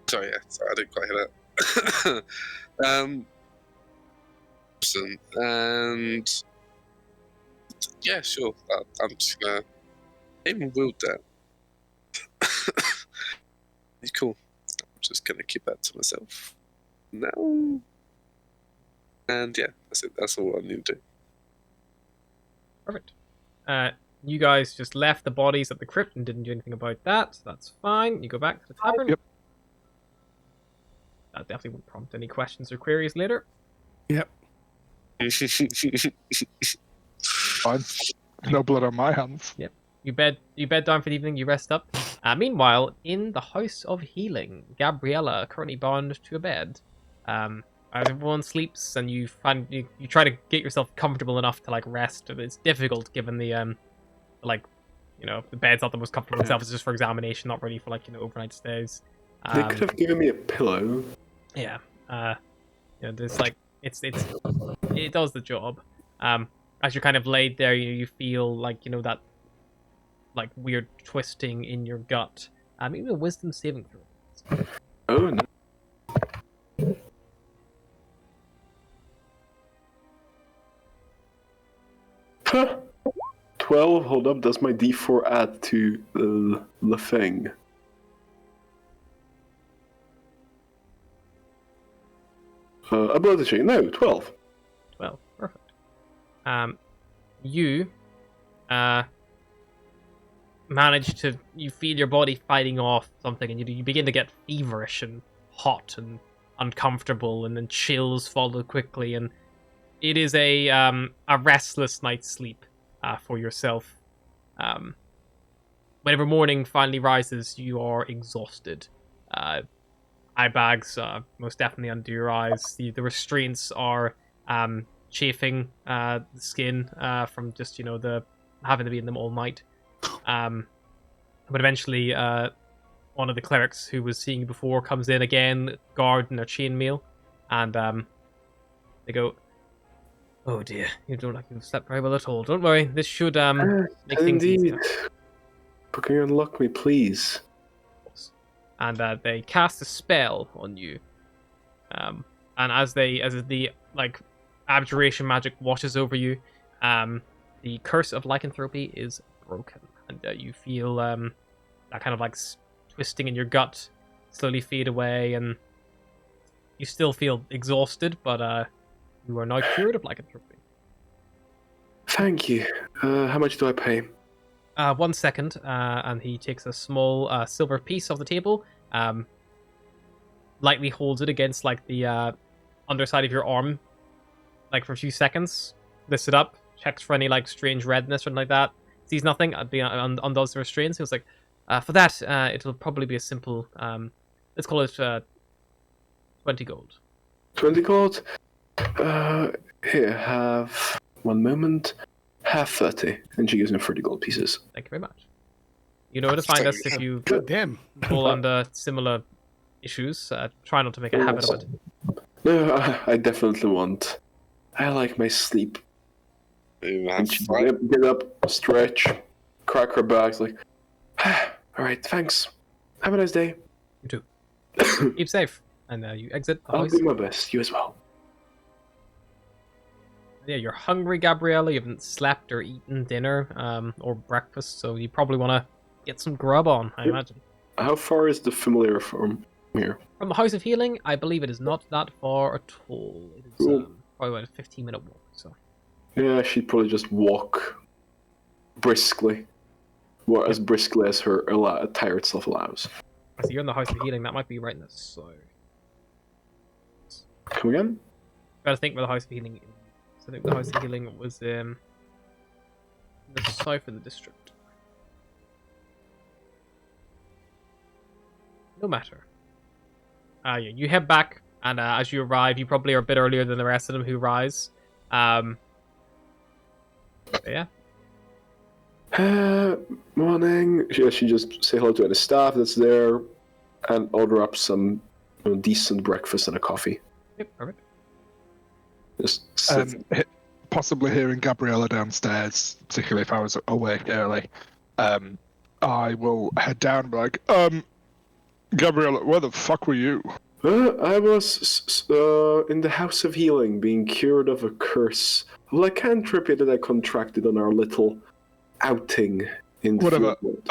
Sorry, I didn't quite hear that. Awesome. And yeah, sure. I'm just gonna aim and wield that. Cool. I'm just gonna keep that to myself now. And yeah, that's it. That's all I need to do. Perfect. You guys just left the bodies at the crypt and didn't do anything about that. So that's fine. You go back to the tavern. Yep. That definitely won't prompt any questions or queries later. Yep. Fine. No blood on my hands. Yep. You bed down for the evening. You rest up. Meanwhile, in the House of Healing, Gabriella currently bound to a bed. As everyone sleeps, and you try to get yourself comfortable enough to like rest. It's difficult given the the bed's not the most comfortable itself. It's just for examination, not really for overnight stays. They could have given me a pillow. Yeah. There's it does the job. As you're kind of laid there, you feel that weird twisting in your gut. Maybe a wisdom saving throw. Oh no. Huh. 12, hold up, does my d4 add to the thing? Ability check, no, 12. 12, perfect. You manage to, you feel your body fighting off something, and you begin to get feverish and hot and uncomfortable, and then chills follow quickly, and it is a restless night's sleep for yourself. Whenever morning finally rises, you are exhausted. Eye bags most definitely under your eyes. The restraints are chafing the skin from just the having to be in them all night. But eventually, one of the clerics who was seeing you before comes in again, guard in their chainmail, and they go, "Oh dear, you don't like you've slept very well at all. Don't worry, this should make things easier." But can you unlock me, please? And they cast a spell on you. And as the abjuration magic washes over you, the curse of lycanthropy is broken, and you feel that kind of twisting in your gut slowly fade away, and you still feel exhausted, but you are now cured of lycanthropy. Thank you. How much do I pay? 1 second, and he takes a small silver piece off the table, lightly holds it against the underside of your arm, for a few seconds, lifts it up, checks for any strange redness or anything like that, sees nothing, undoes the restraints. He was like, for that, it'll probably be a simple, let's call it 20 gold. 20 gold? Here, have 1 moment. Have 30, and she gives me 30 gold pieces. Thank you very much. You know where to find us if you God damn. fall under similar issues. Try not to make a habit of it. No, I definitely won't. I like my sleep. And she get up, stretch, crack her back, alright, thanks. Have a nice day. You too. Keep safe. And you exit the I'll house. do my best, you as well. Yeah, you're hungry, Gabriella. You haven't slept or eaten dinner or breakfast, so you probably want to get some grub on, I imagine. How far is the familiar from here? From the House of Healing, I believe it is not that far at all. It is probably about a 15-minute walk. So. Yeah, she'd probably just walk briskly. As briskly as her tired self allows. I see you're in the House of Healing. That might be right in the south. Come again? Gotta think where the House of Healing is. I think the House of Healing was in the south of the district. No matter. Yeah, you head back, and as you arrive, you probably are a bit earlier than the rest of them who rise. Yeah. Morning. She just say hello to the staff that's there, and order up some decent breakfast and a coffee. Yep, perfect. Just sit. Possibly hearing Gabriella downstairs, particularly if I was awake early, I will head down and be like, Gabriella, where the fuck were you? I was in the House of Healing, being cured of a curse. A lycanthropy that I contracted on our little outing in the Whatever. field.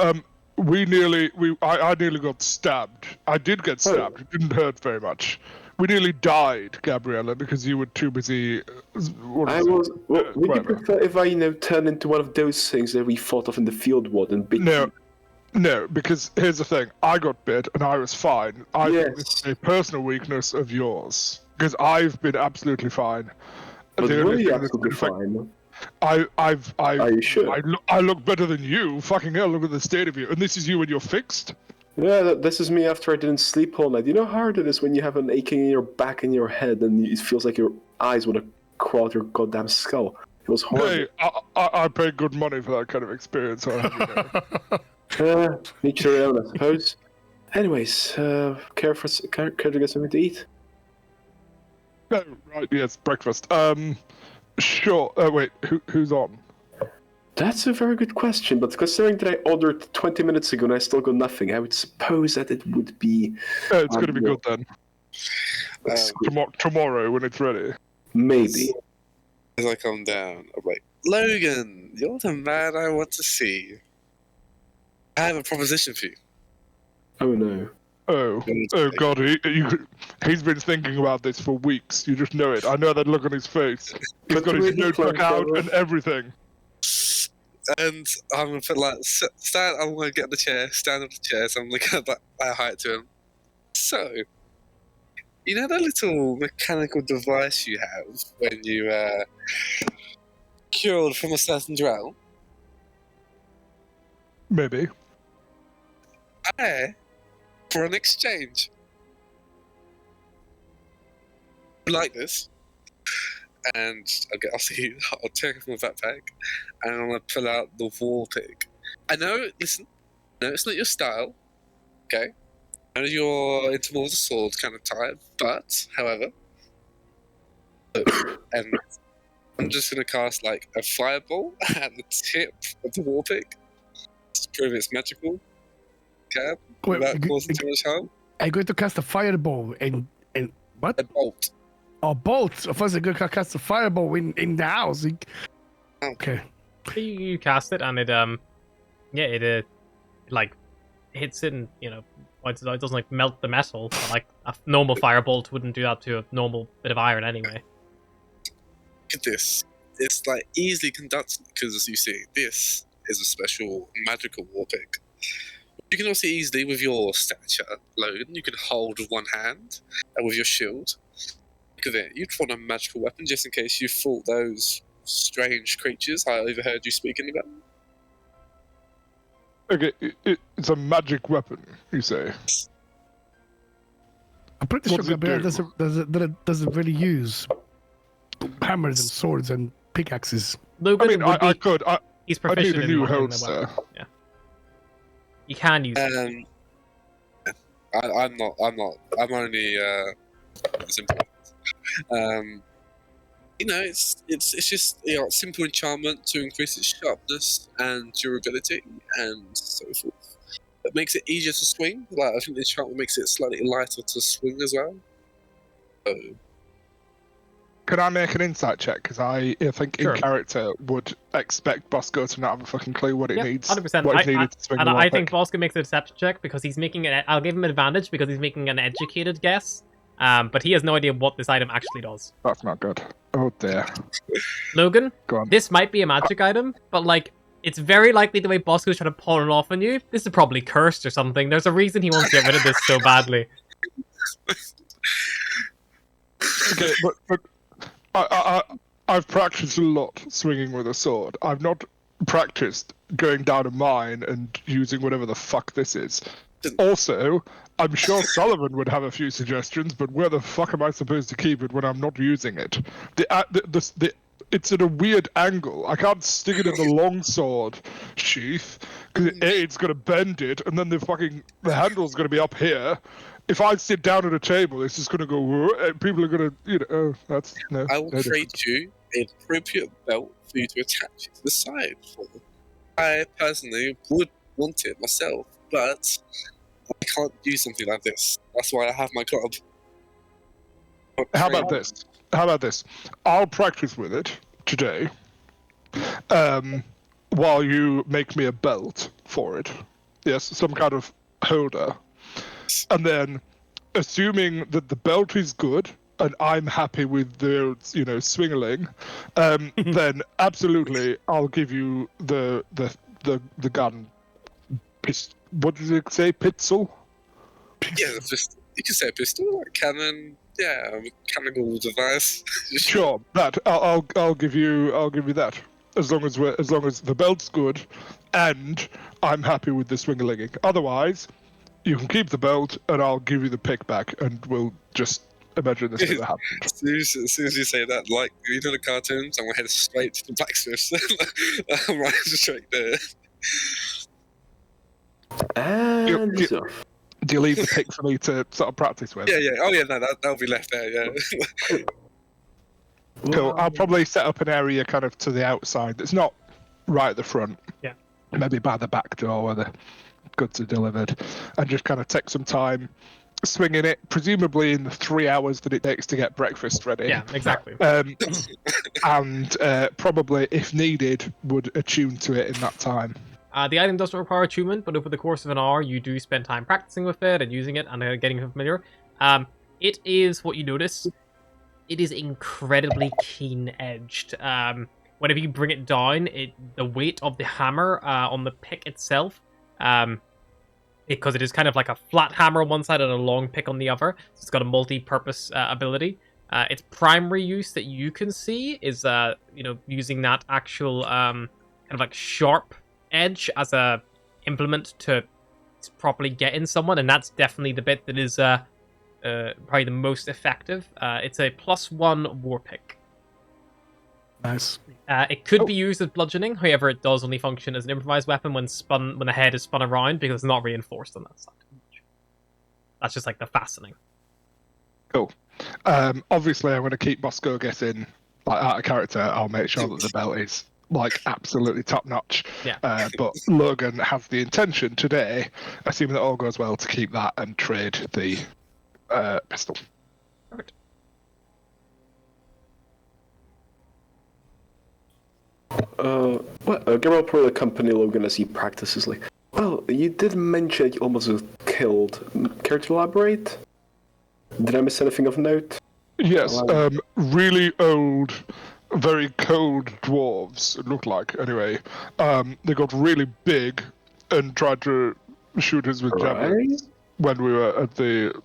I nearly got stabbed. I did get stabbed. It didn't hurt very much. We nearly died, Gabriella, because you were too busy. Would you prefer if I, turn into one of those things that we fought off in the field ward and bit you? No, because here's the thing. I got bit and I was fine. I think this is a personal weakness of yours. Because I've been absolutely fine. But were you absolutely fine? Are you sure? I look better than you. Fucking hell, look at the state of you. And this is you when you're fixed? Yeah, this is me after I didn't sleep all night. You know how hard it is when you have an aching in your back and your head and it feels like your eyes want to crawl out your goddamn skull. It was horrible. Hey, I paid good money for that kind of experience. Each their own, I suppose. Anyways, care to get something to eat? No, right, yes, breakfast. Sure. Wait, who's on? That's a very good question, but considering that I ordered 20 minutes ago and I still got nothing, I would suppose that it would be... it's going to be good then. Tomorrow when it's ready. Maybe. As I come down, I'm like, Logan, you're the man I want to see. I have a proposition for you. Oh no. Oh God, he's been thinking about this for weeks. You just know it. I know that look on his face. He's got his notebook out and everything. And I'm gonna put stand. I'm gonna get on the chair, stand on the chair. So I'm looking at my height to him. So, you know that little mechanical device you have when you cured from a certain drown? Maybe. For an exchange. Like this. And I'll take it from my backpack and I'm gonna pull out the war pig. I know, listen, no, it's not your style, okay? I know you're into more of the sword kind of type, but, however, and I'm just gonna cast like a fireball at the tip of the war pig to prove it's magical. Okay? Without causing too much harm. I'm going to cast a fireball in what? A bolt. A bolt. Of course, I'm going to cast a fireball in the house. Okay. You cast it and it like hits it and it doesn't like melt the metal. But, like a normal firebolt wouldn't do that to a normal bit of iron anyway. Look at this. It's like easily conducted because, as you see, this is a special magical war pig. You can also easily, with your stature, Logan, you can hold with one hand and with your shield. Look at it. You'd want a magical weapon just in case you fought those strange creatures I overheard you speaking about. Okay, it's a magic weapon, you say? I'm pretty sure Gabriel doesn't really use hammers and swords and pickaxes. Logan I could. He's I need proficient a in new wielding the holster. weapon. Yeah. You can use it. I'm not. I'm only simple. It's just simple enchantment to increase its sharpness and durability and so forth. It makes it easier to swing. Like I think the enchantment makes it slightly lighter to swing as well. So, can I make an insight check? Because I think Sure. in character would expect Bosco to not have a fucking clue what it needs. 100%. What is needed to swing And the I think weapon. Bosco makes a deception check because he's making it. I'll give him advantage because he's making an educated guess. But he has no idea what this item actually does. That's not good. Oh dear. Logan, Go on. this might be a magic item, but like it's very likely the way Bosco's trying to pawn it off on you. This is probably cursed or something. There's a reason he wants to get rid of this so badly. Okay, but I've practiced a lot swinging with a sword. I've not practiced going down a mine and using whatever the fuck this is. Also, I'm sure Sullivan would have a few suggestions, but where the fuck am I supposed to keep it when I'm not using it? it's at a weird angle. I can't stick it in the longsword sheath because it's going to bend it, and then the handle's going to be up here. If I sit down at a table, it's just going to go. "Whoa," and people are going to, oh, that's no. I will no trade you an appropriate belt for you to attach it to the side for. I personally would want it myself, but I can't do something like this. That's why I have my club. How about this? How about this? I'll practice with it today, while you make me a belt for it. Yes, some kind of holder. And then, assuming that the belt is good and I'm happy with the, swingling, then absolutely I'll give you the gun. What did it say? Pistol? Yeah, it's just you can say a pistol, like cannon. Yeah, mechanical device. Sure, that I'll give you that as long as the belt's good, and I'm happy with the swinglinging. Otherwise, you can keep the belt, and I'll give you the pick back, and we'll just imagine this never happened. As soon as you say that, like the cartoons, I'm gonna head straight to the blacksmiths. I'm right straight there. And he's off. Do you leave the pick for me to sort of practice with? Yeah. Oh yeah, no, that'll be left there. Yeah. Cool. I'll probably set up an area kind of to the outside. It's not right at the front. Yeah. Maybe by the back door where the goods are delivered, and just kind of take some time swinging it, presumably in the 3 hours that it takes to get breakfast ready. Yeah, exactly. And probably, if needed, would attune to it in that time. The item doesn't require attunement, but over the course of an hour, you do spend time practicing with it and using it and getting familiar. It is what you notice. It is incredibly keen-edged. Whenever you bring it down, the weight of the hammer on the pick itself, because it is kind of like a flat hammer on one side and a long pick on the other, so it's got a multi-purpose ability. Its primary use that you can see is, using that actual kind of like sharp edge as a implement to properly get in someone, and that's definitely the bit that is probably the most effective. It's a +1 war pick. Nice. It could be used as bludgeoning, however, it does only function as an improvised weapon when the head is spun around because it's not reinforced on that side. That's just like the fastening. Cool. Obviously, I'm going to keep Bosco guessing, like out of character. I'll make sure that the belt is like absolutely top notch. Yeah. But Logan has the intention today, assuming that all goes well, to keep that and trade the pistol. Perfect. Gabriel probably accompany Logan as he practices. Like, well, you did mention that you almost got killed. Care to elaborate? Did I miss anything of note? Yes. Really old, very cold dwarves. It looked like anyway. They got really big and tried to shoot us with javelins when we were at the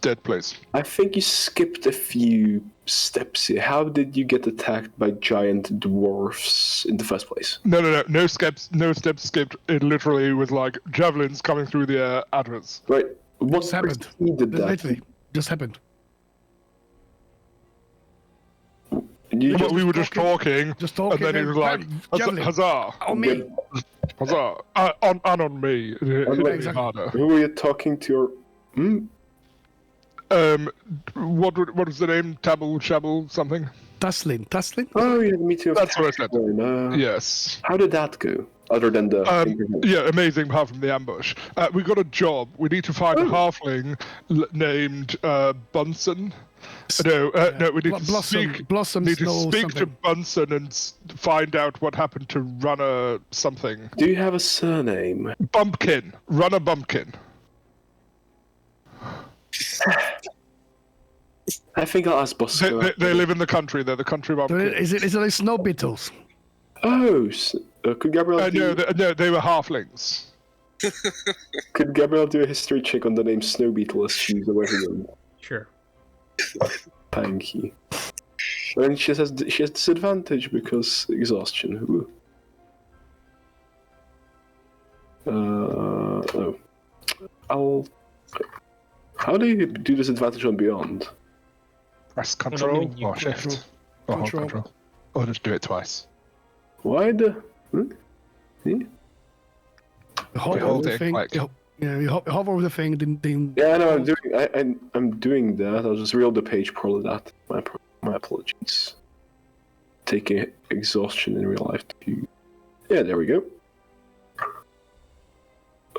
dead place. I think you skipped a few steps here. How did you get attacked by giant dwarfs in the first place? No steps skipped. It literally was like javelins coming through the air at us. Right. What Just happened. preceded that? Literally, just happened. We were just talking, and then it was like, javelin. huzzah! On me. Huzzah! On me. It hit me harder. Who were you talking to? What was the name? Tabble, Shabble, something? Tuslin. Oh, yeah, the meeting of That's what I said. Yes. How did that go? Other than the yeah, amazing. Apart from the ambush, we got a job. We need to find a halfling named Bunsen. No, we need to speak. Blossom Need to Snow speak to something. Bunsen and find out what happened to Runner something. Do you have a surname? Bumpkin. Runner Bumpkin. I think I'll ask Bosco. They live in the country. They're the country bumpkin. Is it like snow beetles? Oh, could Gabriel No, they were halflings. Could Gabriel do a history check on the name Snow Beetle as she's away from them? Sure. Thank you. And she has disadvantage because exhaustion. Ooh. How do you do disadvantage on Beyond? Press Control you or can Shift. Or hold Control. Control. Or just do it twice. Why the? Hmm? You hover hold over the it thing. quick. You hover over the thing. Then Yeah, no, I'm doing that. I'll just reel the page poorly. That my apologies. Taking exhaustion in real life too. Yeah, there we go.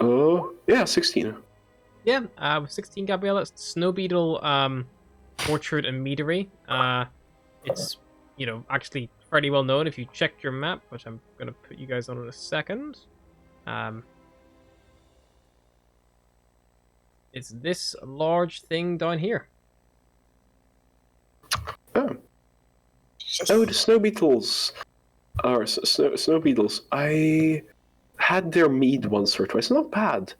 Oh, yeah, 16. Yeah, with 16, Gabriella, it's Snow Beetle, Orchard, and Meadery. It's, actually fairly well known if you checked your map, which I'm going to put you guys on in a second. It's this large thing down here. Oh. Oh, the snow beetles. Or snow beetles. I had their mead once or twice. Not bad.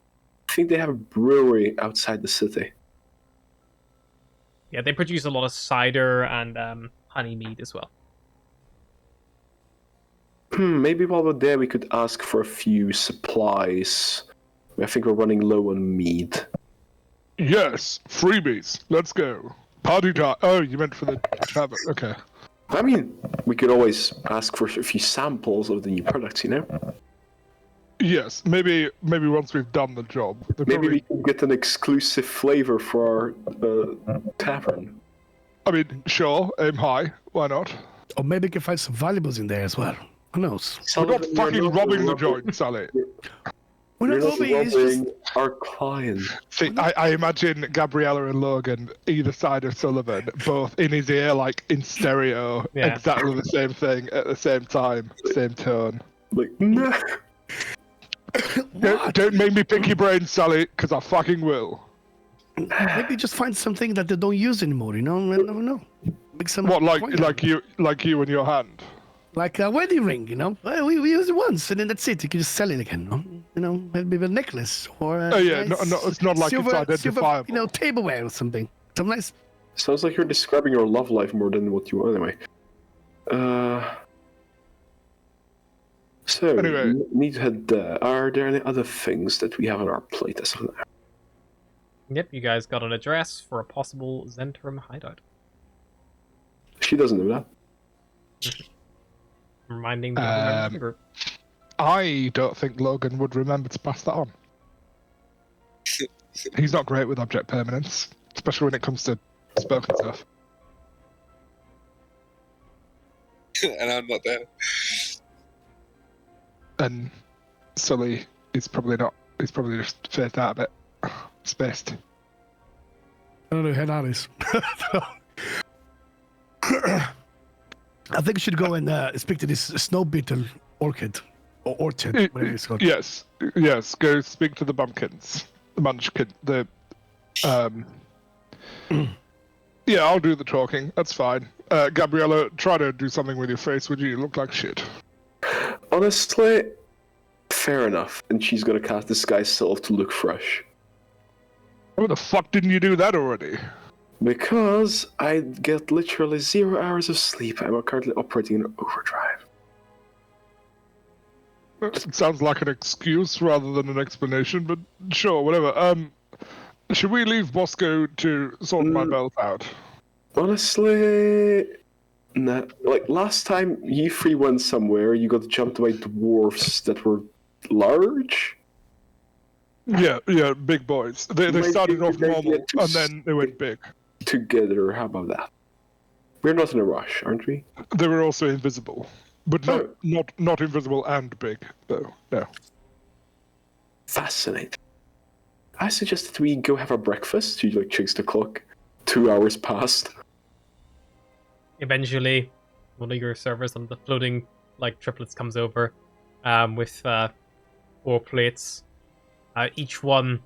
I think they have a brewery outside the city. Yeah, they produce a lot of cider and honey mead as well. Maybe while we're there, we could ask for a few supplies. I think we're running low on mead. Yes, freebies. Let's go. Party time. Oh, you meant for the tavern. Okay. I mean, we could always ask for a few samples of the new products, you know? Yes, maybe once we've done the job. Maybe we can get an exclusive flavor for our tavern. I mean, sure, aim high. Why not? or maybe we can find some valuables in there as well. Who knows? We're not fucking robbing the joint, Sally. We're You're not not robbing. It's robbing just our client. See, I imagine Gabriella and Logan either side of Sullivan, both in his ear, like in stereo, Yeah. exactly the same thing at the same time, same tone. Like, no. Don't make me pick your brain, Sally, because I fucking will. maybe just find something that they don't use anymore. You know, I never know. Make some What, coin. like you and your hand? Like a wedding ring, you know. Well, we use it once, and then that's it. You can just sell it again, no? You know, maybe a necklace or a Oh yeah, nice no, it's not like silver, it's identifiable. you know, tableware or something. Some nice. Sounds like you're describing your love life more than what you want anyway. So, Anyway. need to head there. Are there any other things that we have on our plate as of now? Yep, you guys got an address for a possible Zentrum hideout. She doesn't know that. Reminding the other members of the group. I don't think Logan would remember to pass that on. He's not great with object permanence, especially when it comes to spoken stuff. And I'm not there. And Sully is probably not. He's probably just phased out a bit. Spaced. I don't know who that is. I think we should go and speak to this snow beetle orchid or orchard, whatever it's called. Yes. Go speak to the bumpkins, the munchkin, the. Yeah, I'll do the talking. That's fine. Gabriella, try to do something with your face, would you? You look like shit. Honestly, fair enough. And she's gonna cast Disguise Self to look fresh. How the fuck didn't you do that already? Because I get literally 0 hours of sleep. I'm currently operating in overdrive. It sounds like an excuse rather than an explanation, but sure, whatever. Should we leave Bosco to sort my belt out? Honestly, nah. Like last time you three went somewhere, you got jumped by dwarfs that were large. Yeah, big boys. They Maybe started off they normal get to and then they went big. Together, how about that? We're not in a rush, aren't we? They were also invisible, but Oh. not invisible and big though. No. Fascinating. I suggest that we go have a breakfast. She like checks the clock. 2 hours passed. Eventually, one of your servers on the floating triplets comes over with 4 plates. Each one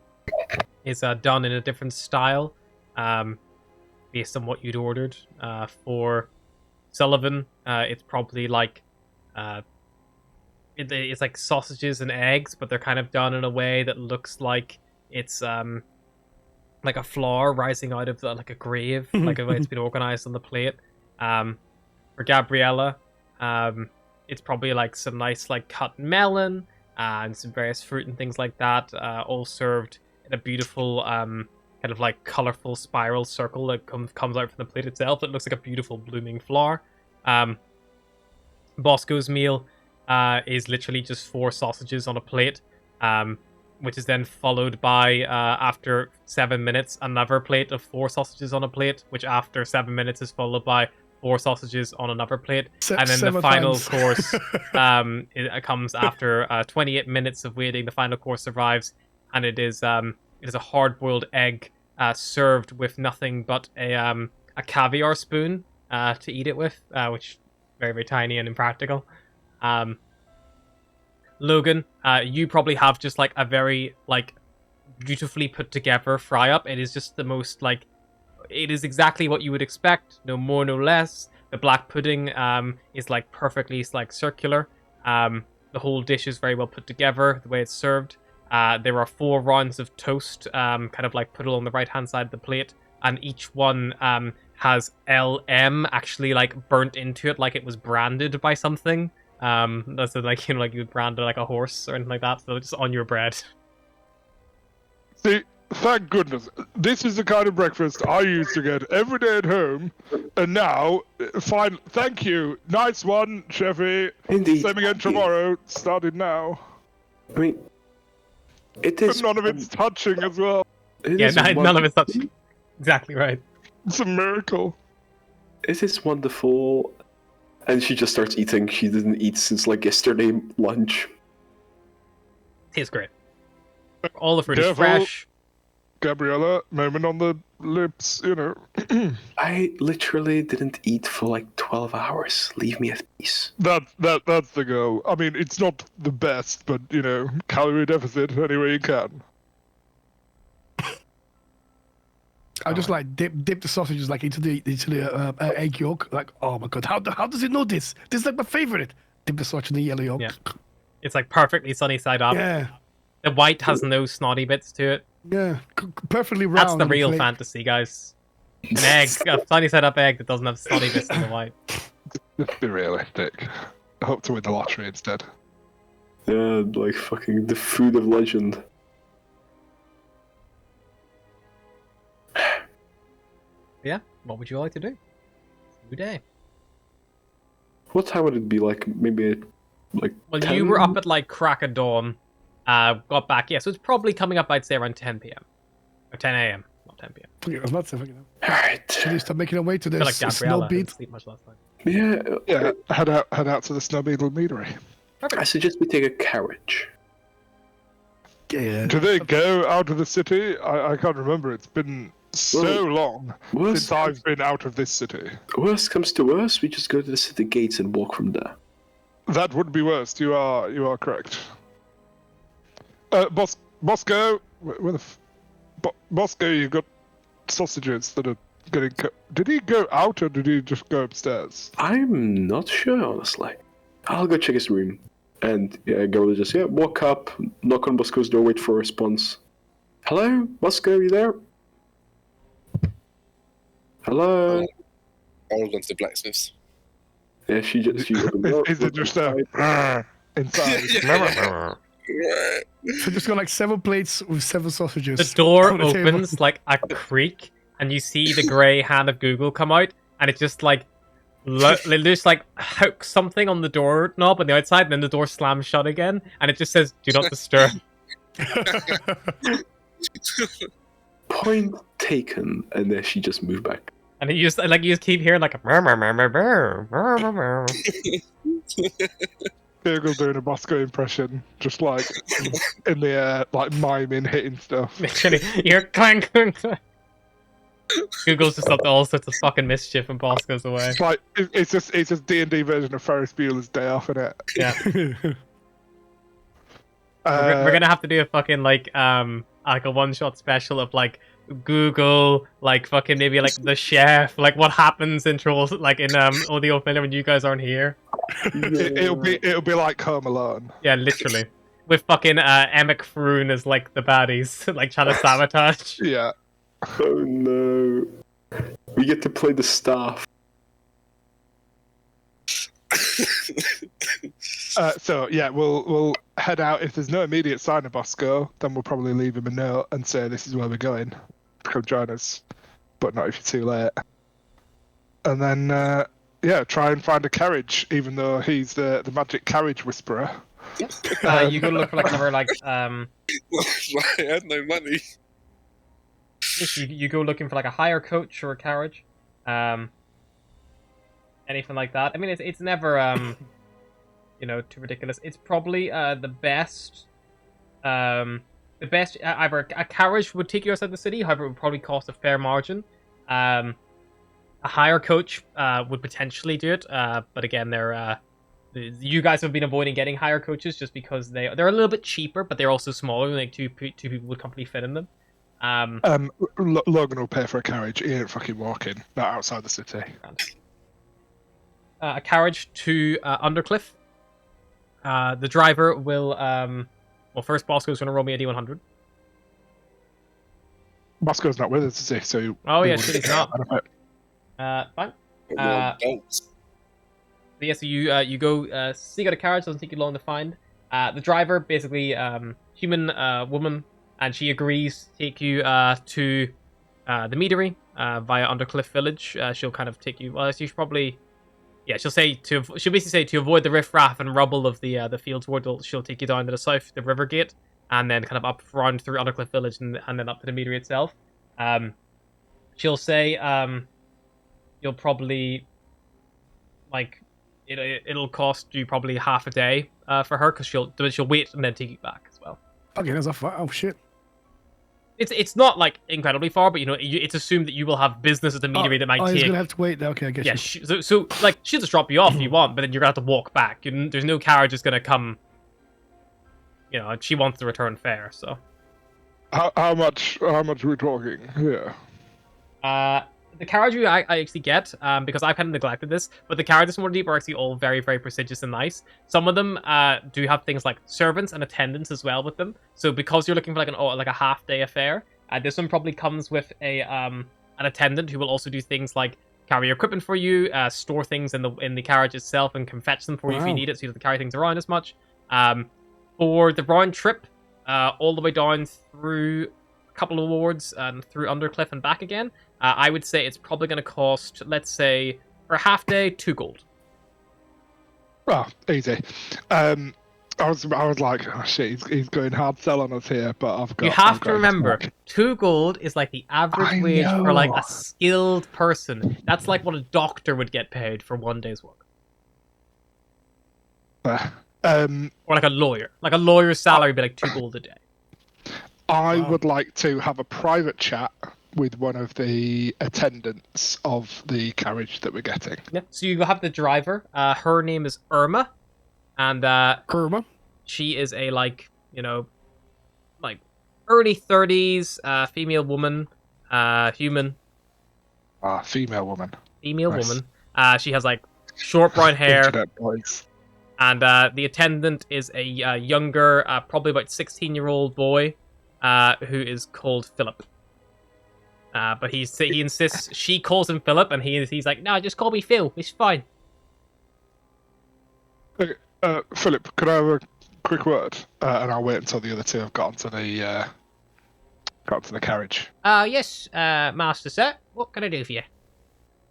is done in a different style based on what you'd ordered. For Sullivan, it's probably it's like sausages and eggs, but they're kind of done in a way that looks like it's like a flower rising out of like a grave, like the way it's been organized on the plate. For Gabriella, it's probably like some nice cut melon and some various fruit and things like that, all served in a beautiful kind of colorful spiral circle that comes out from the plate itself. It looks like a beautiful blooming flower. Bosco's meal is literally just 4 sausages on a plate, which is then followed by, after 7 minutes, another plate of 4 sausages on a plate, which after 7 minutes is followed by 4 sausages on another plate. And then the final course it comes after 28 minutes of waiting. The final course arrives, and it is a hard-boiled egg served with nothing but a caviar spoon to eat it with, which very, very tiny and impractical. Logan, you probably have just like a very like beautifully put together fry up. It is just the most like, it is exactly what you would expect, no more, no less. The black pudding is like perfectly like circular. The whole dish is very well put together, the way it's served. There are 4 rounds of toast, kind of like put on the right hand side of the plate, and each one has LM actually like burnt into it, like it was branded by something. That's like, you know, like you would brand like a horse or anything like that. So it's just on your bread. See, thank goodness. This is the kind of breakfast I used to get every day at home, and now, fine. Thank you. Nice one, Chefy. Indeed. Same again tomorrow. Started now. I mean, it is. But none of it's touching as well. None of it's touching. Exactly right. It's a miracle. It is wonderful. And she just starts eating. She didn't eat since like yesterday lunch. Tastes great. All the fruit is Careful. fresh. Gabriella, moment on the lips, you know. I literally didn't eat for like 12 hours. Leave me at peace. That's the goal. I mean, it's not the best, but you know, calorie deficit any way you can. I just like dip the sausages like into the egg yolk. Like, oh my god, how does it know this? This is like my favorite. Dip the sausage in the yellow yolk. Yeah. It's like perfectly sunny side up. Yeah, The white has no snotty bits to it. yeah, perfectly round. That's the on real plate. fantasy, guys. An egg, a sunny side up egg that doesn't have snotty bits in the white. Just be realistic. I hope to win the lottery instead. Yeah, like fucking the food of legend. Yeah, what would you like to do? New day. What time would it be? Like maybe like. Well, 10? you were up at like crack of dawn. Got back, yeah, so it's probably coming up, I'd say, around 10 p.m. Or 10 a.m., not 10 p.m. Forget it, that's it. Alright. Should we start making our way to I feel like this Gabriella snow didn't beat? sleep much last night. Yeah. Head out to the Snow Beetle Meadery. I suggest we take a carriage. Yeah. Do they go out of the city? I can't remember. It's been so long since I've been out of this city. Worst comes to worst, we just go to the city gates and walk from there. That would be worst. You are correct. Bosco, where the Bosco? You've got sausages that are getting. Did he go out or did he just go upstairs? I'm not sure, honestly. I'll go check his room. And yeah, go just walk up, knock on Bosco's door, wait for a response. Hello, Bosco, you there? Hello. I'll go to the blacksmith's. Yeah, she opened the door. Is it just inside? So just got like 7 plates with 7 sausages. The door on the table. opens like a creak, and you see the grey hand of Google come out, and it just like they just like hook something on the door knob on the outside, and then the door slams shut again, and it just says "Do not disturb." Point taken, and then she just moved back. And you just keep hearing like a Google doing a Bosco impression, just like in the air, like miming, hitting stuff. literally you're clank. Google's just up to all sorts of fucking mischief, and Boss goes away. It's like it's just D&D version of Ferris Bueller's Day Off, innit? Yeah. We're gonna have to do a fucking like a one-shot special of like Google, like fucking maybe like the chef, like what happens in Trolls, like in Audio Filler when you guys aren't here. It'll be like Home Alone. Yeah, literally. With fucking Emmett Froon as like the baddies, like trying to sabotage. Yeah. Oh no. We get to play the staff. So yeah, we'll head out. If there's no immediate sign of Bosco, then we'll probably leave him a note and say this is where we're going. Come join us, but not if you're too late. And then yeah, try and find a carriage, even though he's the magic carriage whisperer. You go look for like another like I had no money. yes, you go looking for like a hire coach or a carriage, anything like that. I mean, it's never too ridiculous. It's probably the best. Either a carriage would take you outside the city, however, it would probably cost a fair margin. A hire coach would potentially do it, but again, you guys have been avoiding getting hire coaches just because they're a little bit cheaper, but they're also smaller. Like two people would comfortably fit in them. Logan will pay for a carriage. He ain't fucking walking. Not outside the city. A carriage to Undercliff. The driver will. Well, first Bosco's going to roll me a D100. Bosco's not with us, is he? So. Oh yeah, shit, he's not. Fine. Bolts. So yeah, so you go seek out a carriage. Doesn't take you long to find. The driver, basically, human woman, and she agrees to take you to the meadery via Undercliff Village. She'll kind of take you. Well, she's probably. Yeah, she'll basically say to avoid the riffraff and rubble of the fields ward, she'll take you down to the south, the river gate, and then kind of up round through Undercliff Village and then up to the meadery itself. She'll say you'll probably like it'll cost you probably half a day for her because she'll wait and then take you back as well. Okay, that's a oh shit. It's not like incredibly far, but it's assumed that you will have business at the meadery that might take. He's gonna have to wait. Okay, I guess. Yeah, so like she'll just drop you off if you want, but then you're gonna have to walk back. There's no carriage that's gonna come. She wants to return fare, so. How much are we talking here? The carriage I actually get, because I've kind of neglected this, but the carriages in Waterdeep are actually all very, very prestigious and nice. Some of them do have things like servants and attendants as well with them. So because you're looking for like a half-day affair, this one probably comes with an attendant who will also do things like carry your equipment for you, store things in the carriage itself, and can fetch them for you if you need it, so you don't have to carry things around as much. For the round trip, all the way down through a couple of wards and through Undercliff and back again, I would say it's probably going to cost, let's say, for a half day, 2 gold. Well, easy. I was like, oh shit, he's going hard sell on us here, but I've got. You have to remember, 2 gold is like the average wage for like a skilled person. That's like what a doctor would get paid for 1 day's work. Or like a lawyer. Like a lawyer's salary would be like 2 gold a day. I would like to have a private chat with one of the attendants of the carriage that we're getting. Yeah. So you have the driver. Her name is Irma, and Irma. She is a like early 30s female woman, human. Female woman. Female Nice. woman. She has like short brown hair. Internet boys. And the attendant is a younger, probably about 16-year-old boy, who is called Philip. But he insists she calls him Philip, and he's like, no, just call me Phil. It's fine. Okay, Philip, could I have a quick word? And I'll wait until the other two have got onto the carriage. Yes, Master Sir. What can I do for you?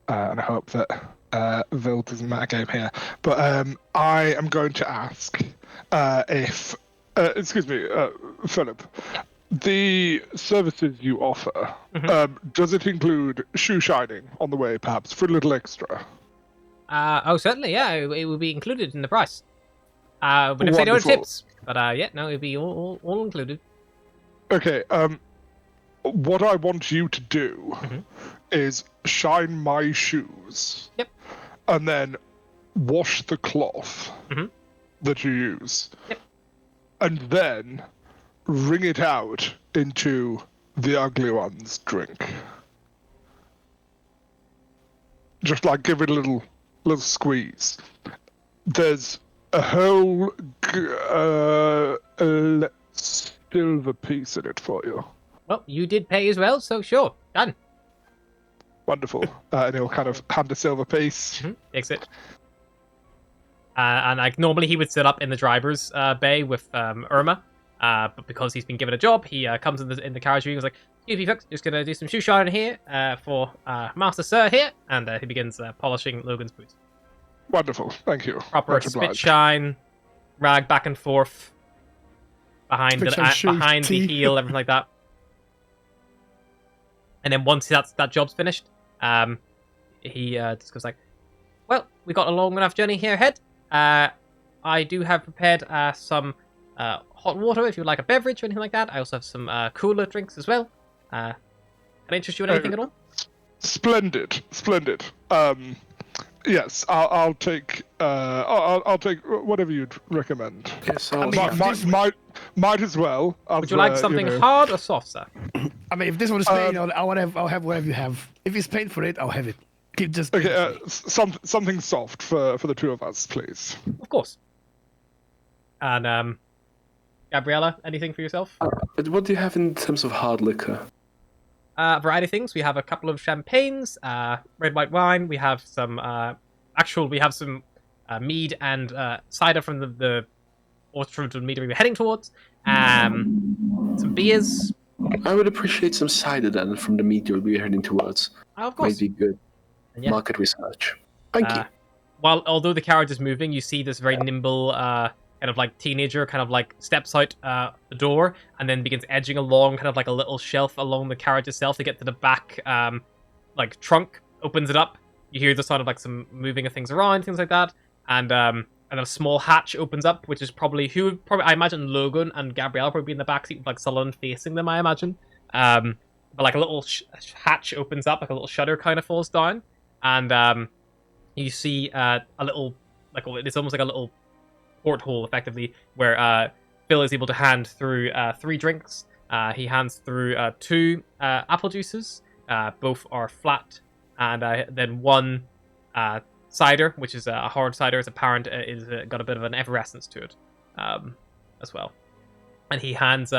And I hope that Vil doesn't matter game here. But I am going to ask if, excuse me, Philip, the services you offer, does it include shoe shining on the way, perhaps, for a little extra? Certainly, yeah. It will be included in the price. But if they don't Wonderful. tips. But yeah, no, it'll be all included. Okay, what I want you to do is shine my shoes. Yep. And then wash the cloth that you use. Yep. And then wring it out into the ugly one's drink. Just like give it a little squeeze. There's a whole silver piece in it for you. Well, you did pay as well, so sure, done. Wonderful. And he'll kind of hand a silver piece. Takes it. And like normally he would sit up in the driver's bay with Irma, but because he's been given a job, he comes in the carriage and goes like, You folks, just gonna do some shoe shining here for Master Sir here, and he begins polishing Logan's boots. Wonderful, thank you. Proper Much spit obliged. shine, rag back and forth behind Spit shine shoes, behind the tea. heel, everything like that. And then once that job's finished, he just goes like, "Well, we got a long enough journey here ahead. I do have prepared some hot water if you'd like a beverage or anything like that. I also have some cooler drinks as well. Can I interest you in anything at all?" Splendid. Yes, I'll take. I'll take whatever you'd recommend. Yes, I I'll mean, Might as well. Would you like something hard or soft, sir? I mean, if this one is Spain, I'll have whatever you have. If it's Spain for it, I'll have it. Just Okay, something soft for the two of us, please. Of course. And Gabriella, anything for yourself? What do you have in terms of hard liquor? Variety of things. We have a couple of champagnes, red white wine. We have some mead and cider from the orchard from the mead we were heading towards. Some beers. I would appreciate some cider then from the meteor we're heading towards. Of course. Might be good. And yeah. Market research. Thank you. Although the carriage is moving, you see this very nimble kind of like teenager kind of like steps out the door and then begins edging along kind of like a little shelf along the carriage itself to get to the back like trunk, opens it up. You hear the sound of like some moving of things around, things like that, and a small hatch opens up, which is probably I imagine Logan and Gabrielle probably in the backseat with like Sullivan facing them, I imagine. But like a little hatch opens up, like a little shutter kind of falls down, and you see a little it's almost like a little porthole effectively where Phil is able to hand through 3 drinks. He hands through 2 apple juices. Both are flat, and then 1 cider, which is a hard cider. It's apparent is got a bit of an effervescence to it as well. And he hands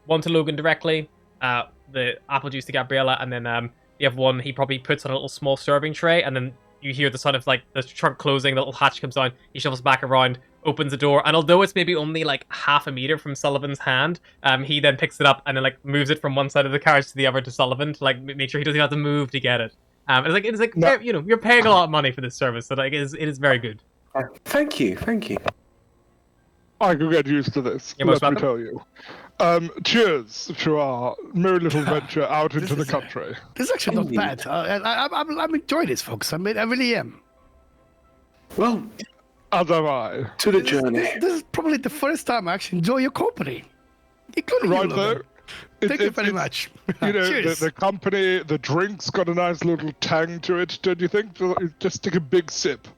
1 to Logan directly, the apple juice to Gabriella, and then you have 1 he probably puts on a little small serving tray, and then you hear the sound of like the trunk closing, the little hatch comes down, he shuffles back around, opens the door, and although it's maybe only like half a meter from Sullivan's hand, he then picks it up and then like moves it from one side of the carriage to the other to Sullivan to like make sure he doesn't have to move to get it. It's like No. you know, you're paying a lot of money for this service, so like it is very good. Thank you. I could get used to this. You're most let me welcome. tell you. Cheers to our merry little venture out into the country. This is actually not Indeed. bad. I'm enjoying this, folks. I really am. Well, As am I. to the journey. This is probably the first time I actually enjoy your company, including Right you, Logan. though. Thank you very much. You know, Cheers. the company, the drink's got a nice little tang to it, don't you think? Just take a big sip.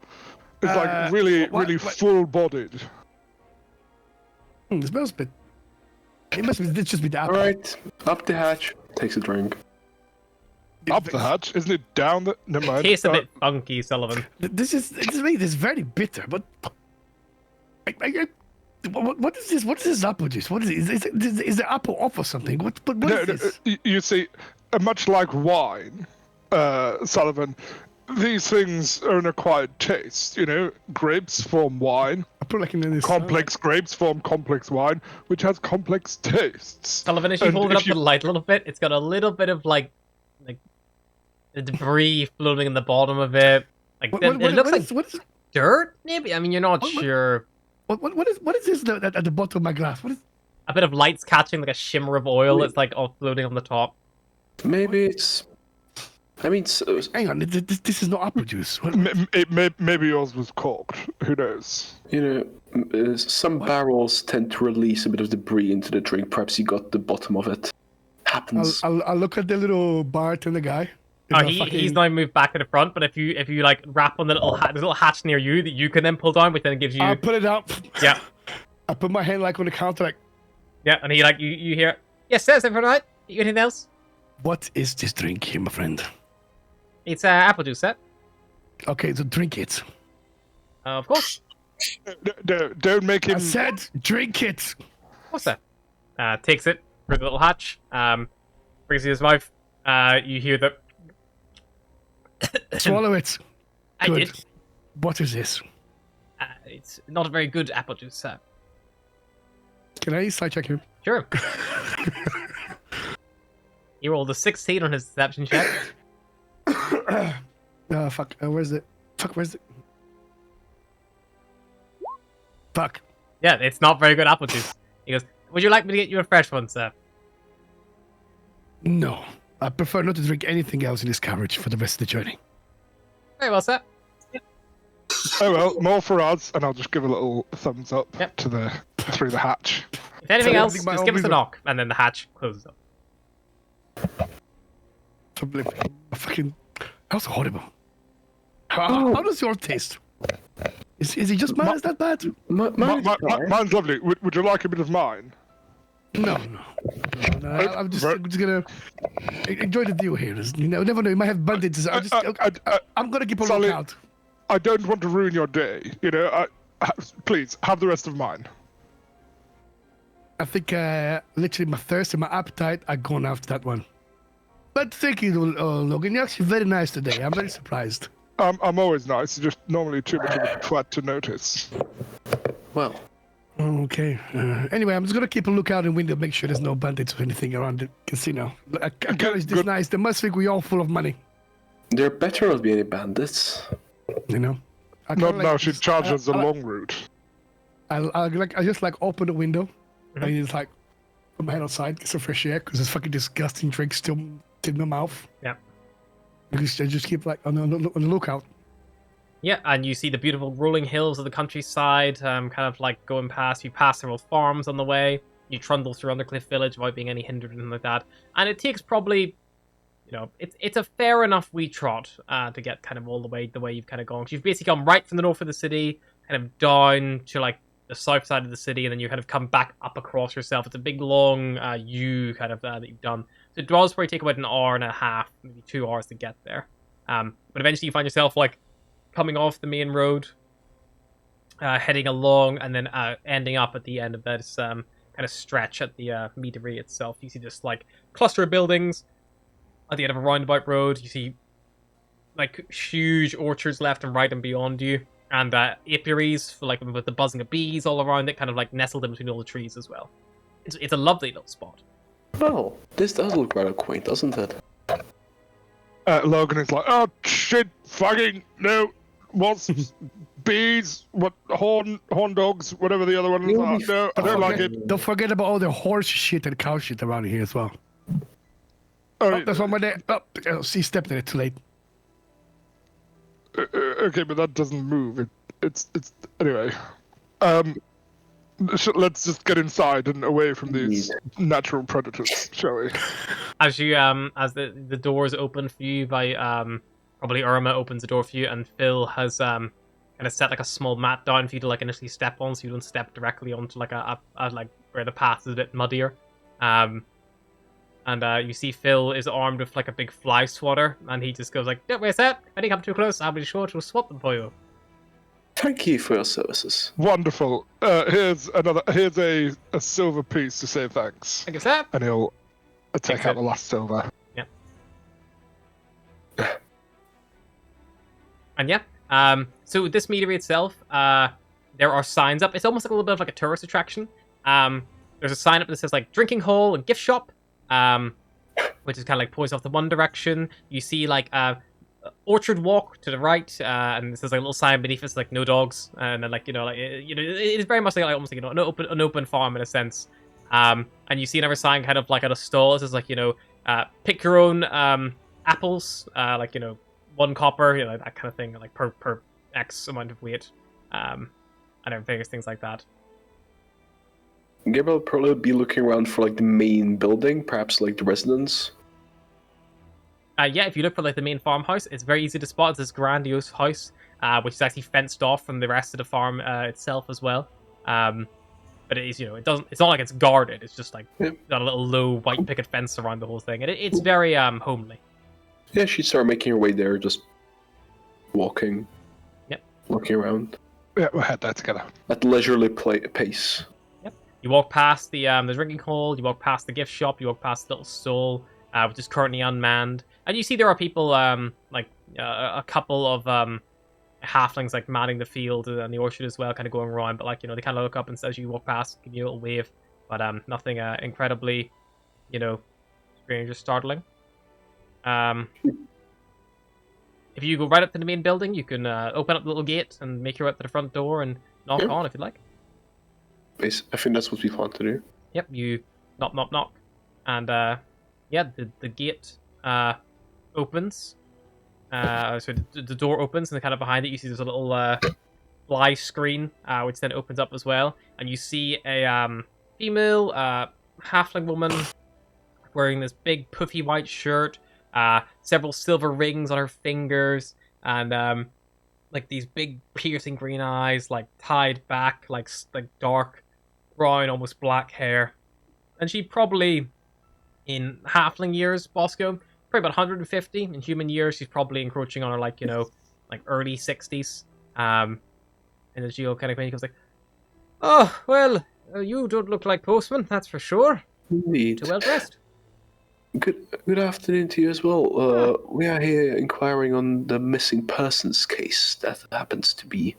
It's like really what- full-bodied. It smells a bit. It's just be the apple. Alright, up the hatch. Takes a drink. Up the hatch, isn't it down the? Never mind. Tastes a bit funky, Sullivan. This is very bitter, but what is this? What is this apple juice? What is it? Is the apple off or something? What No, is this? you see, much like wine, Sullivan, these things are an acquired taste. You know, grapes form wine. I put like in this. Complex grapes form complex wine, which has complex tastes. Sullivan, as you And hold it if up to the light a little bit, it's got a little bit of like the debris floating in the bottom of it. Like it looks like what is dirt, maybe. I mean, you're not sure. what is this at the bottom of my glass? What is? A bit of light's catching, like a shimmer of oil that's like all floating on the top. Maybe it's. I mean, Hang on, this is not apple juice. What- Maybe yours was corked. Who knows? you know, some barrels tend to release a bit of debris into the drink. Perhaps you got the bottom of it. Happens. I'll look at the little bartender guy. Oh, he's now moved back to the front, but if you like rap on the little hatch near you that you can then pull down, which then gives you I'll put it up. yeah. I put my hand like on the counter, like, Yeah, and he like you hear, yes, sir, everyone right? You anything else? what is this drink here, my friend? It's apple juice, sir. Okay, so drink it. Of course. No, don't make him. I said drink it. What's that? Takes it through the little hatch, brings it to his mouth. You hear the Swallow it. I Good. did. What is this? It's not a very good apple juice, sir. Can I side check him? Sure. He rolled a 16 on his deception check. Fuck. Where's it? Fuck. Where's it? Fuck. Yeah, it's not very good apple juice. He goes, would you like me to get you a fresh one, sir? No. I prefer not to drink anything else in this carriage for the rest of the journey. Very well, sir. Oh well, more for us, and I'll just give a little thumbs up Yep. to the through the hatch. If anything So I else, think my just give us a only- knock, and then the hatch closes up. Fucking. That was horrible. How does your taste? Is he just mine? Is that bad? Mine's lovely. Would you like a bit of mine? No. I'm just gonna enjoy the view here. You know, never know. You might have bandits. I'm gonna keep a Sully, lookout. I don't want to ruin your day. You know, please have the rest of mine. I think literally my thirst and my appetite are gone after that one. But thank you, Logan. You're actually very nice today. I'm very surprised. I'm always nice. Just normally too much of a twat to notice. Well, Okay. Anyway, I'm just gonna keep a lookout in the window, make sure there's no bandits or anything around the casino. A carriage this nice. They must think we all full of money. there better not be any bandits. You know. I Not kinda now. like She just- charges the long route. I just like open the window and just like put my head outside, get some fresh air because this fucking disgusting drink still in my mouth. Yeah. I just keep like on the lookout. Yeah, and you see the beautiful rolling hills of the countryside, kind of like going past. You pass several farms on the way. You trundle through Undercliff Village without being any hindered or anything like that. And it takes probably, you know, it's a fair enough wee trot to get kind of all the way you've kind of gone. You've basically gone right from the north of the city, kind of down to like the south side of the city, and then you kind of come back up across yourself. It's a big long U kind of that you've done. So it does probably take about an hour and a half, maybe 2 hours to get there. But eventually you find yourself like coming off the main road, heading along, and then ending up at the end of this kind of stretch at the meadery itself. You see this like cluster of buildings at the end of a roundabout road. You see like huge orchards left and right and beyond you, and apiaries like with the buzzing of bees all around it, kind of like nestled in between all the trees as well. It's a lovely little spot. Well, this does look rather quaint, doesn't it? Logan is like, oh shit, fucking no. What's bees? What horn dogs? Whatever the other one is. You'll be No, I don't like it. Don't forget about all the horse shit and cow shit around here as well. Oh, Oh, there's one more there. Oh, she stepped in it too late. okay, but that doesn't move. It's anyway. Let's just get inside and away from these natural predators, shall we? As you as the doors open for you by probably Irma opens the door for you, and Phil has kind of set like a small mat down for you to like initially step on, so you don't step directly onto like a like where the path is a bit muddier. And you see Phil is armed with like a big fly swatter, and he just goes like, "Don't worry, sir. If you come too close, I'll be sure to swat them for you." Thank you for your services. Wonderful. Here's a silver piece to say thanks. Thank you, sir. And he'll take Takes out it. the last silver. And yeah, so this meadery itself, there are signs up. It's almost like a little bit of like a tourist attraction. There's a sign up that says like drinking hall and gift shop, which is kind of like points off the one direction. You see like orchard walk to the right, and this is like a little sign beneath it's like no dogs, and then like it is very much like almost like an open farm in a sense. And you see another sign kind of like at a stall. It says like pick your own apples, like one copper, that kind of thing, like per X amount of weight, and various things like that. Gabriel will probably be looking around for like the main building, perhaps like the residence. Yeah, if you look for like the main farmhouse, it's very easy to spot. It's this grandiose house, which is actually fenced off from the rest of the farm itself as well. But it is, it's not like it's guarded. It's just like got a little low white picket fence around the whole thing, and it's very homely. Yeah, she'd start making her way there, just walking. Yep. Looking around. Yeah, we'll head there together. At leisurely pace. Yep. You walk past the drinking hall. You walk past the gift shop. You walk past the little stall, which is currently unmanned. And you see there are people, a couple of halflings like manning the field and the orchard as well, kind of going around. But they kind of look up and as you walk past, give you a little wave. But nothing incredibly, Stranger startling. If you go right up to the main building, you can open up the little gate and make your way up to the front door and knock Yeah. on if you'd like. I think that's what we plan to do. Yep, you knock, knock, knock. And yeah, the gate opens. So the door opens, and kind of behind it, you see there's a little fly screen, which then opens up as well. And you see a female halfling woman wearing this big puffy white shirt, several silver rings on her fingers, and like these big piercing green eyes, like tied back, like dark brown, almost black hair. And she probably, in halfling years, Bosco, probably about 150. In human years, she's probably encroaching on her, like, like early 60s. And then she'll kind of goes like, "Oh, well, you don't look like postman, that's for sure. Indeed. Too well dressed." Good afternoon to you as well. We are here inquiring on the missing persons case that happens to be.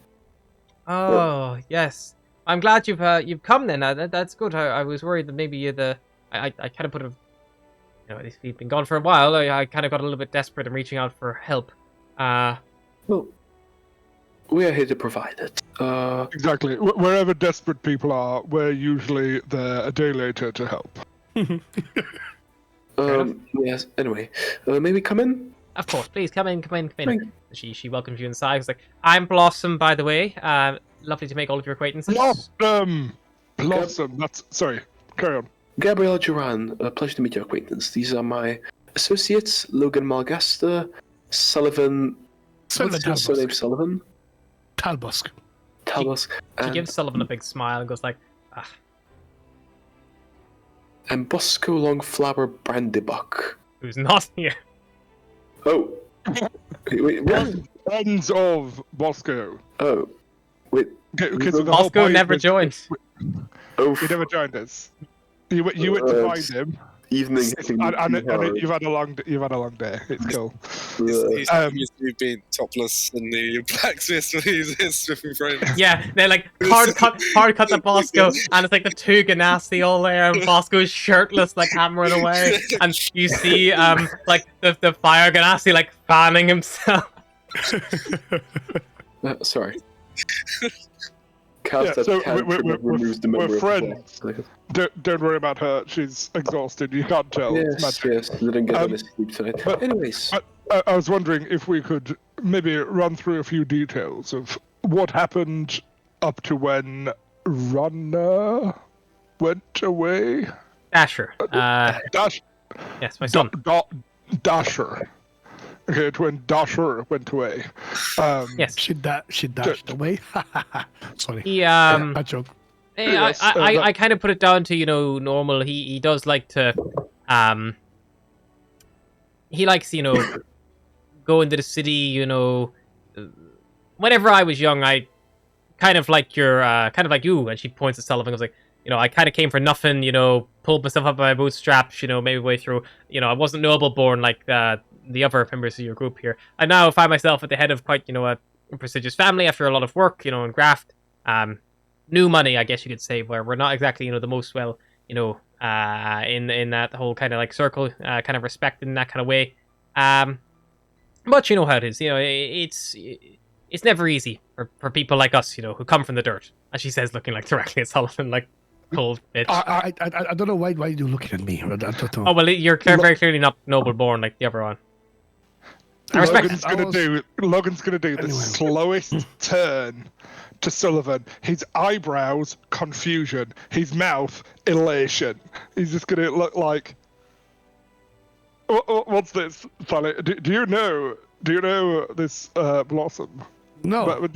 Oh, yes. I'm glad you've come then. That's good. I was worried that maybe you're I kind of put a... if you've been gone for a while, I kind of got a little bit desperate in reaching out for help. Well, we are here to provide it. Exactly. Wherever desperate people are, we're usually there a day later to help. Yes. Anyway, may we come in? Of course, please come in. She welcomes you inside. She's like, "I'm Blossom, by the way. Lovely to make all of your acquaintances." Blossom. That's sorry. Carry on. Gabrielle Duran, pleasure to meet your acquaintance. These are my associates, Logan Malgaster, Sullivan. What's your surname, Sullivan? Talbusk. Talbusk. She gives Sullivan a big smile and goes like, "Ah." And Bosco Longflower Brandybuck. Who's not here? Oh. Wait, what? Friends of Bosco. Oh. Wait. Because Bosco never joined. Oh. He never joined us. You went to find him. Evening. And you've had a long day. It's cool. He's used to being topless in the blacksmith when he's his smithing frame. Yeah, they're like hard cut the Bosco, and it's like the two Ganassi all there, and Bosco's shirtless, like hammering away, and you see like the fire Ganassi like fanning himself. Sorry. Yeah, so we're friends. Don't worry about her. She's exhausted. You can't tell. Yes, they didn't get any sleep tonight. But anyways, I was wondering if we could maybe run through a few details of what happened up to when Runner went away. Dasher. Yes, my son. Dasher. Okay, to when Dasher went away. Yes. She dashed away. Sorry. He Bad joke. I kind of put it down to normal. He does like to he likes go into the city. Whenever I was young, I kind of like you. And she points at Sullivan and goes like, I kind of came for nothing. Pulled myself up by my bootstraps. Maybe way through. I wasn't noble born like the other members of your group here. I now find myself at the head of quite a prestigious family after a lot of work. And graft. New money, I guess you could say, where we're not exactly, the most well, in that whole kind of like circle, kind of respected in that kind of way. But you know how it is, it's never easy for people like us, who come from the dirt. As she says, looking like directly at Sullivan, like cold bitch. I don't know why you're looking at me. I don't know. Oh well, you're very clearly not noble born like the other one. I respect. Logan's gonna do the slowest turn to Sullivan. His eyebrows, confusion. His mouth, elation. He's just gonna look like, what's this, Sally? Do you know this Blossom? No.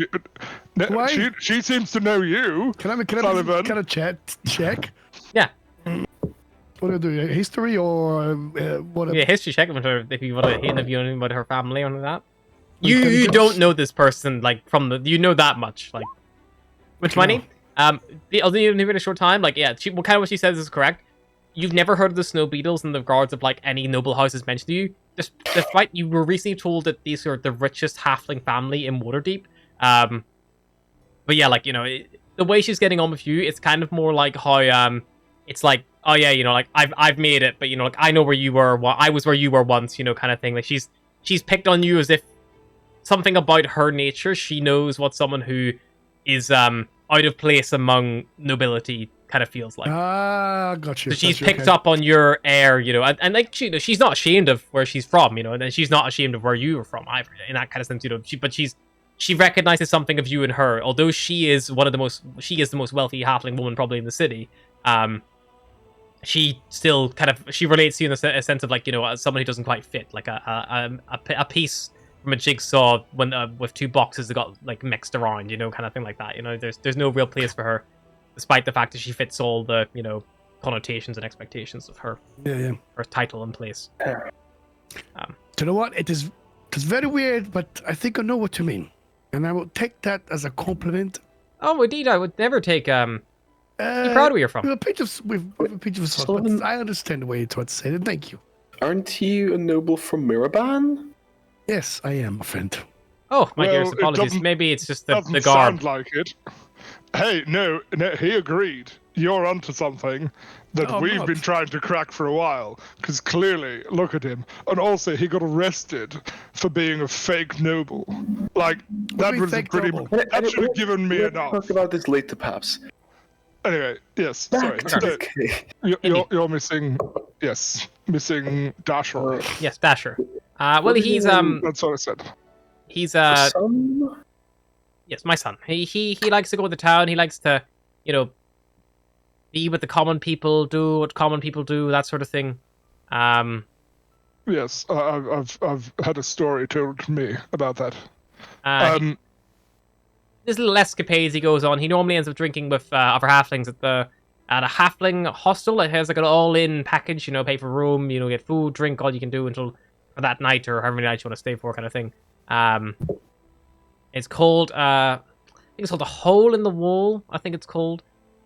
Why? She seems to know you. Can I check? Yeah. What do I do? History or what? Yeah, history check with her if you want to interview anything about her family or that. You don't know this person like from you know that much like. Which money? I'll do it in a short time. Like, yeah, what she says is correct. You've never heard of the Snow Beetles in the regards of like any noble houses mentioned to you. Despite you were recently told that these are the richest halfling family in Waterdeep. But yeah, like the way she's getting on with you, it's kind of more like how it's like, oh yeah, like I've made it, but like I know where you were. I was where you were once, kind of thing. Like she's picked on you as if something about her nature. She knows what someone who is out of place among nobility kind of feels like. Got you. So she's picked up on your air, and like she's not ashamed of where she's from, and she's not ashamed of where you are from either, in that kind of sense, but she recognizes something of you in her, although she is the most wealthy halfling woman probably in the city. She still she relates to you in a sense of like, someone who doesn't quite fit, like a piece from a jigsaw when with two boxes that got like mixed around, kind of thing like that. There's no real place for her, despite the fact that she fits all the connotations and expectations of her her title and place. Do you know what? It's very weird, but I think I know what you mean, and I will take that as a compliment. Oh, indeed, I would never take be proud of where you're from. With a pinch of salt, but I understand the way you tried to say it. Thank you. Aren't you a noble from Miraban? Yes, I am, a friend. Oh, my dearest, apologies. Maybe it's just the garb. Sound like it. Hey, no, he agreed. You're onto something that we've been trying to crack for a while. Because clearly, look at him. And also, he got arrested for being a fake noble. Like, that was a pretty... That should have given me enough. We'll talk about this later, perhaps. Anyway, yes, sorry. You're missing... Yes, missing Dasher. Yes, Dasher. Well, he's... That's what I said. He's Son? Yes, my son. He likes to go to town. He likes to, be with the common people, do what common people do, that sort of thing. Yes, I've had a story told to me about that. There's little escapades he goes on. He normally ends up drinking with other halflings at a halfling hostel. It has like an all-in package. Pay for room. Get food, drink, all you can do until for that night or however many nights you want to stay for, kind of thing. It's called I think it's called a hole in the wall. I think it's called.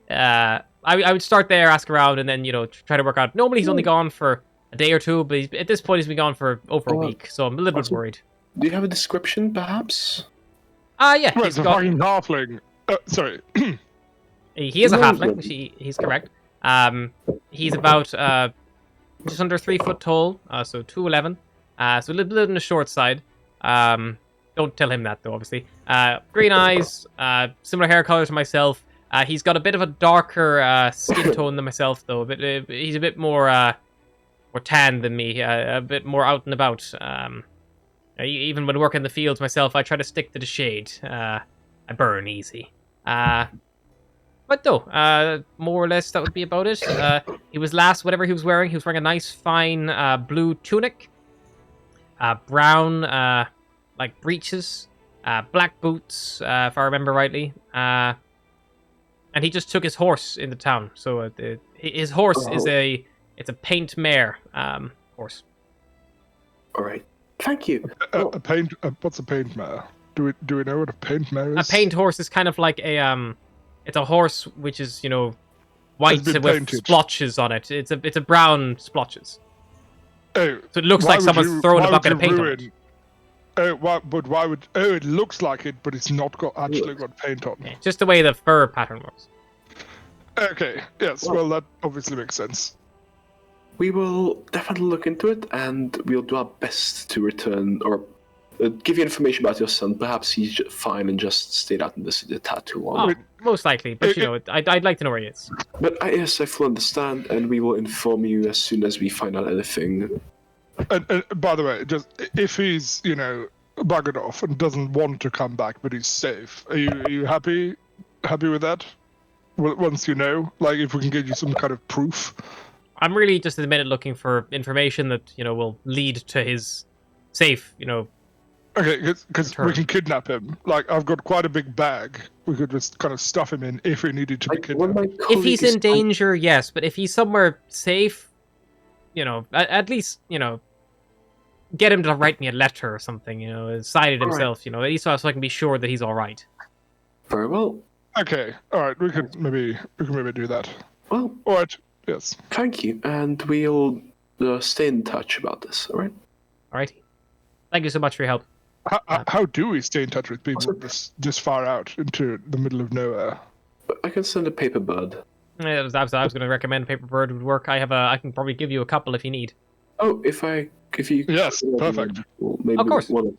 I would start there, ask around, and then try to work out. Normally he's only gone for a day or two, but at this point he's been gone for over a week, so I'm a little bit worried. Do you have a description, perhaps? Yeah. Well, he's a fucking halfling. Sorry. He is a halfling. He's correct. He's about just under 3 foot tall, so 2'11". So a little bit on the short side. Don't tell him that though, obviously. Green eyes, similar hair color to myself. He's got a bit of a darker skin tone than myself, though. He's a bit more tan than me, a bit more out and about. Even when working in the fields myself, I try to stick to the shade. I burn easy. But no, more or less that would be about it. He was whatever he was wearing a nice, fine blue tunic, brown like breeches, black boots, if I remember rightly. And he just took his horse into town. So his horse is a paint mare horse. All right, thank you. What's a paint mare? Do we know what a paint mare is? A paint horse is kind of like it's a horse which is white with splotches on it. It's a brown splotches. Oh, so it looks like someone's thrown a bucket of paint on it. But why would... Oh, it looks like it, but it's not actually got paint on. Yeah, just the way the fur pattern works. Okay, yes, well, that obviously makes sense. We will definitely look into it, and we'll do our best to return, or give you information about your son. Perhaps he's fine and just stayed out in the city a tad too long. Most likely, but I'd like to know where he is. But yes, I fully understand, and we will inform you as soon as we find out anything. And by the way, just if he's buggered off and doesn't want to come back, but he's safe, are you happy with that? Once like if we can get you some kind of proof. I'm really just at the minute looking for information that will lead to his safe. Okay, because we can kidnap him. Like I've got quite a big bag. We could just kind of stuff him in if he needed to be kidnapped. If he's in danger, yes, but if he's somewhere safe, at least get him to write me a letter or something. Sign it himself. At least so I can be sure that he's all right. Very well. Okay, all right. We could maybe do that. Well, all right. Yes. Thank you, and we'll stay in touch about this. All right. All right. Thank you so much for your help. How do we stay in touch with people this far out into the middle of nowhere? I can send a paper bird. I was going to recommend Paperbird would work. I can probably give you a couple if you need. Oh, if you Yes, perfect. maybe Of course. one.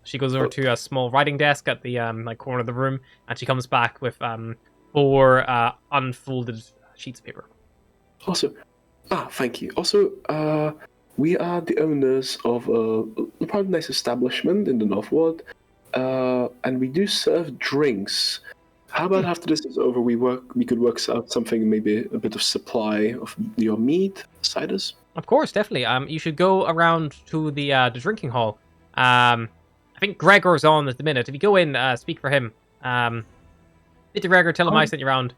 She goes over to a small writing desk at the corner of the room, and she comes back with 4 unfolded sheets of paper. Also, thank you. Also, we are the owners of a quite nice establishment in the Northward, and we do serve drinks. How about after this is over, we could work out something, maybe a bit of supply of your mead, ciders? Of course, definitely. You should go around to the drinking hall. I think Gregor's on at the minute. If you go in, speak for him. Speak to Gregor, tell him I sent you around.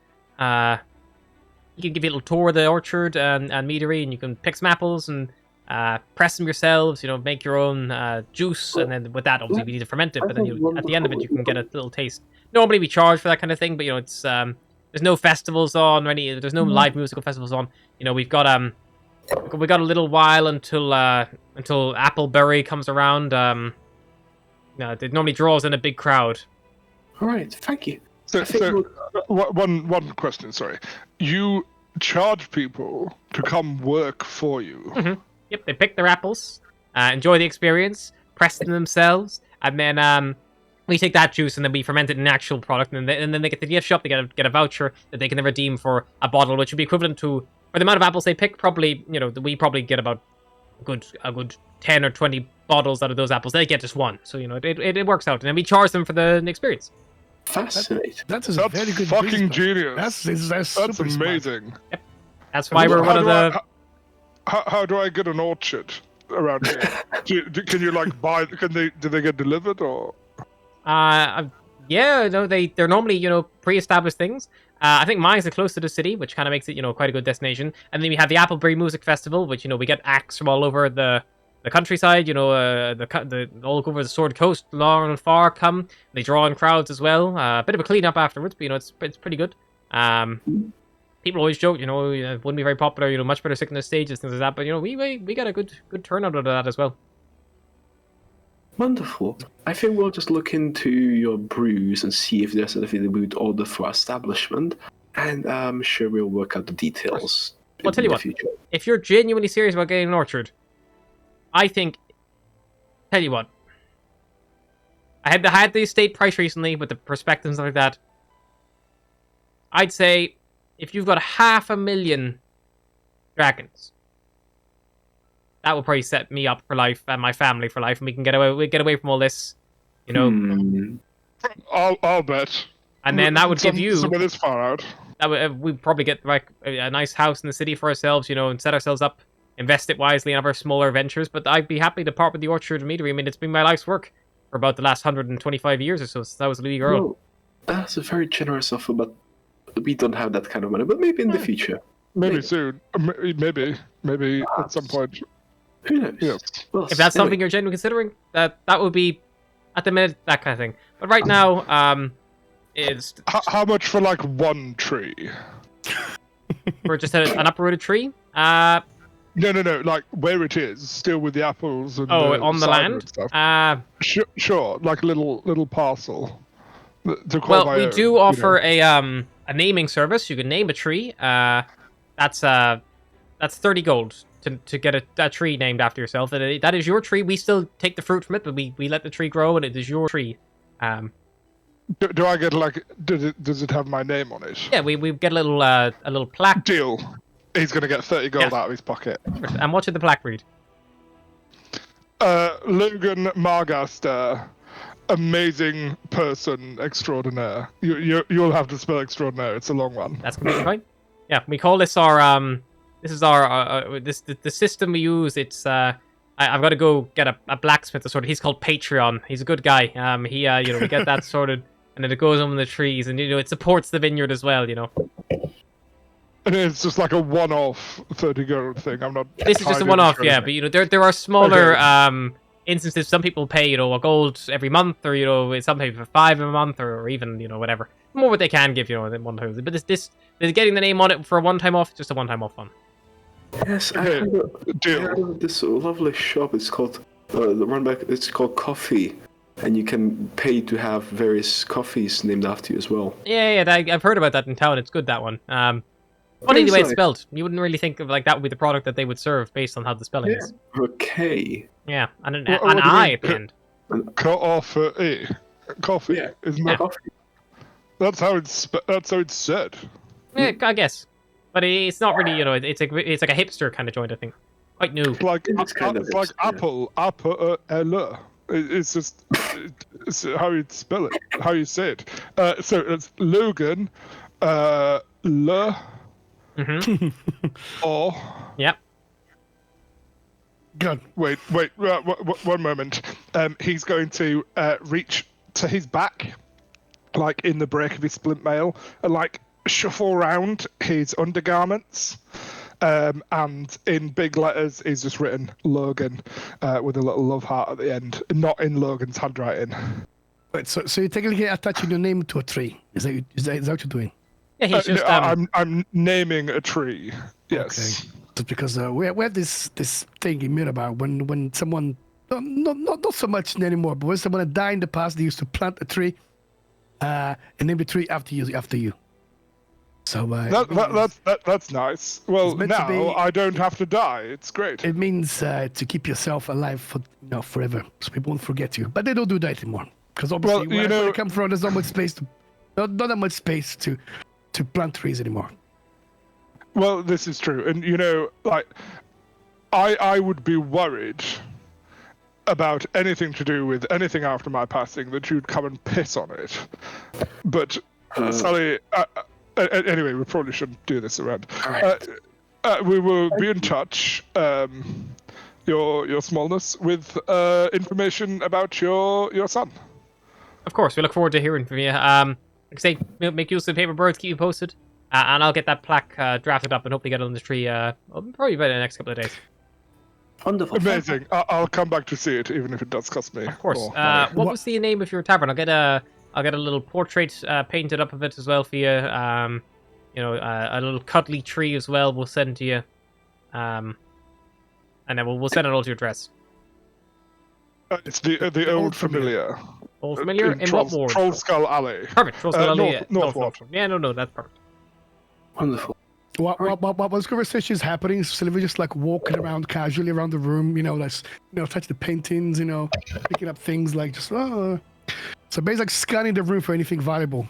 He can give you a little tour of the orchard and meadery, and you can pick some apples and press them yourselves. Make your own juice, and then with that, obviously, we need to ferment it. But then at the end of it, you can get a little taste. Normally, we charge for that kind of thing, but it's there's no festivals on or any. There's no live musical festivals on. We've got we got a little while until Appleberry comes around. It normally draws in a big crowd. All right, thank you. So one question, sorry. You charge people to come work for you. Mm-hmm. Yep, they pick their apples, enjoy the experience, press them themselves, and then we take that juice and then we ferment it in an actual product, and then they get to the gift shop. They get a voucher that they can then redeem for a bottle, which would be equivalent to, for the amount of apples they pick. Probably, we probably get about a good 10 or 20 bottles out of those apples. They get just one, so it works out, and then we charge them for the experice. Fascinating. That's a That's very good fucking business genius. That's That's super smart. amazing. Yep. That's why we're one of the. How do I get an orchard around here? Can you buy? Do they get delivered or? Yeah, no, they're normally pre-established things. I think mine's the close to the city, which kind of makes it quite a good destination. And then we have the Appleberry Music Festival, which we get acts from all over the countryside. The all over the Sword Coast, long and far come. They draw in crowds as well. A bit of a cleanup afterwards, but it's pretty good. People always joke, it wouldn't be very popular. Much better sitting on the stages, things like that. But we got a good turnout out of that as well. Wonderful. I think we'll just look into your brews and see if there's anything that we would order for our establishment, and I'm sure we'll work out the details. I'll tell you what. Future. If you're genuinely serious about getting an orchard, I think. Tell you what. I had the estate price recently with the prospectus and stuff like that. I'd say if you've got 500,000 dragons, that will probably set me up for life and my family for life, and we can get away from all this, I'll bet. And then that would give you some of this far out. That would we'd probably get a nice house in the city for ourselves, and set ourselves up, invest it wisely in other smaller ventures. But I'd be happy to part with the orchard and meadery. I mean, it's been my life's work for about the last 125 years or so since I was a little girl. Well, that's a very generous offer, but we don't have that kind of money. But maybe in the future. Maybe soon. Maybe at some point. Who knows? Yeah. Well, If that's something you're genuinely considering, that would be, at the minute, that kind of thing. But right now, it's How much for one tree? for just an uprooted tree. No. Where it is, still with the apples and On the cider land. and stuff. Sure, like a little parcel. To call Well, my we own, do offer a naming service. You can name a tree. That's 30 gold to get a tree named after yourself. That is your tree. We still take the fruit from it, but we let the tree grow, and it is your tree. Do I get does it have my name on it? Yeah, we get a little plaque. Deal. He's gonna get 30 gold Yeah. out of his pocket. And what should the plaque read? Logan Margaster, amazing person extraordinaire. You'll have to spell extraordinaire. It's a long one. That's completely fine. Yeah, we call this our the system we use. It's I've got to go get a blacksmith sorted. He's called Patreon. He's a good guy. We get that sorted, and then it goes on the trees, and it supports the vineyard as well. And it's just like a one-off 30 gold thing. I'm not. This is just a entirely one-off, sure. yeah. But there are smaller instances. Some people pay a gold every month, or some pay for 5 a month, or even whatever. More what they can give than one time. But this getting the name on it for a one-time off, just a one-time off fun. Yes, I Okay, heard of this lovely shop. It's called It's called Coffee, and you can pay to have various coffees named after you as well. Yeah, I've heard about that in town. It's good, that one. Funny the way it's like- spelled. You wouldn't really think of like that would be the product that they would serve based on how the spelling is. Okay. Yeah, and an What do you I mean? at the end. Coffee. Coffee. Yeah. Isn't Yeah. that? Coffee. That's how it's said. Yeah, I guess. But it's not really, it's like a hipster kind of joint, I think. Quite new. Like It's kind of it's like yeah. apple. L. It's just it's how you spell it, how you say it. So it's Logan, Le Mm-hmm. or Yep. Good. wait, one moment. He's going to reach to his back, like in the break of his splint mail, and like shuffle around his undergarments. And in big letters is just written Logan with a little love heart at the end, not in Logan's handwriting. Wait, so you're technically attaching your name to a tree. Is that what you're doing? Yeah, he's just, I'm naming a tree. Yes. Okay. Just because we have this thing in Mirabar when someone not so much anymore, but when someone had died in the past, they used to plant a tree and name the tree after you. So That's nice. Well, It's meant to now be- I don't have to die. It's great. it means to keep yourself alive for forever, so people won't forget you. But they don't do that anymore because obviously Well, where I come from, there's not much space not that much space to plant trees anymore. Well, this is true, and like I would be worried about anything to do with anything after my passing that you'd come and piss on it. But Sally, anyway, we probably shouldn't do this around. Alright. We will be in touch, your smallness, with information about your son. of course, we look forward to hearing from you. Like I say, make use of the paper birds, keep you posted. And I'll get that plaque drafted up and hopefully get it on the tree probably by the next couple of days. Wonderful. Amazing. I'll come back to see it, even if it does cost me. Of course. more money. What was the name of your tavern? I'll get a little portrait painted up of it as well for you. A little cuddly tree as well. We'll send to you. And then we'll send it all to your address. It's the old familiar. All familiar? In what ward? Troll Skull Alley. Perfect. Troll Skull Alley, North Ward. Yeah, no, that's perfect. Wonderful. What was conversations happening? Sylvia just like walking around casually around the room, touch the paintings, picking up things like just So basically like scanning the room for anything valuable.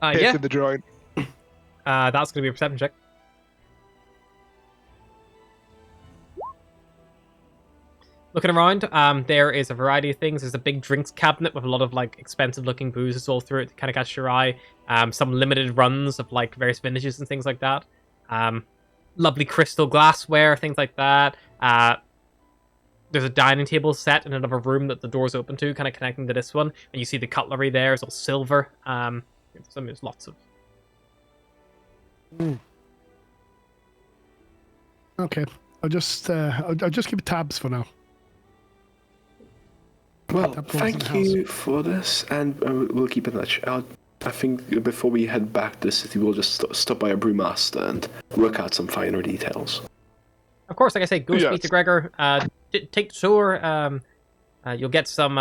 Yeah. In the joint. That's going to be a perception check. Looking around, there is a variety of things. There's a big drinks cabinet with a lot of like expensive looking boozes all through it to kind of catch your eye. Some limited runs of like various vintages and things like that. Lovely crystal glassware, things like that. There's a dining table set in another room that the door's open to, kind of connecting to this one. And you see the cutlery there is all silver. There's lots of. Okay, I'll just keep tabs for now. Well, That belongs in the thank you for this, and we'll keep in touch. I think before we head back to the city, we'll just stop by a brewmaster and work out some finer details. Of course, like I say, go Yes. speak to Gregor. Take the tour. You'll get some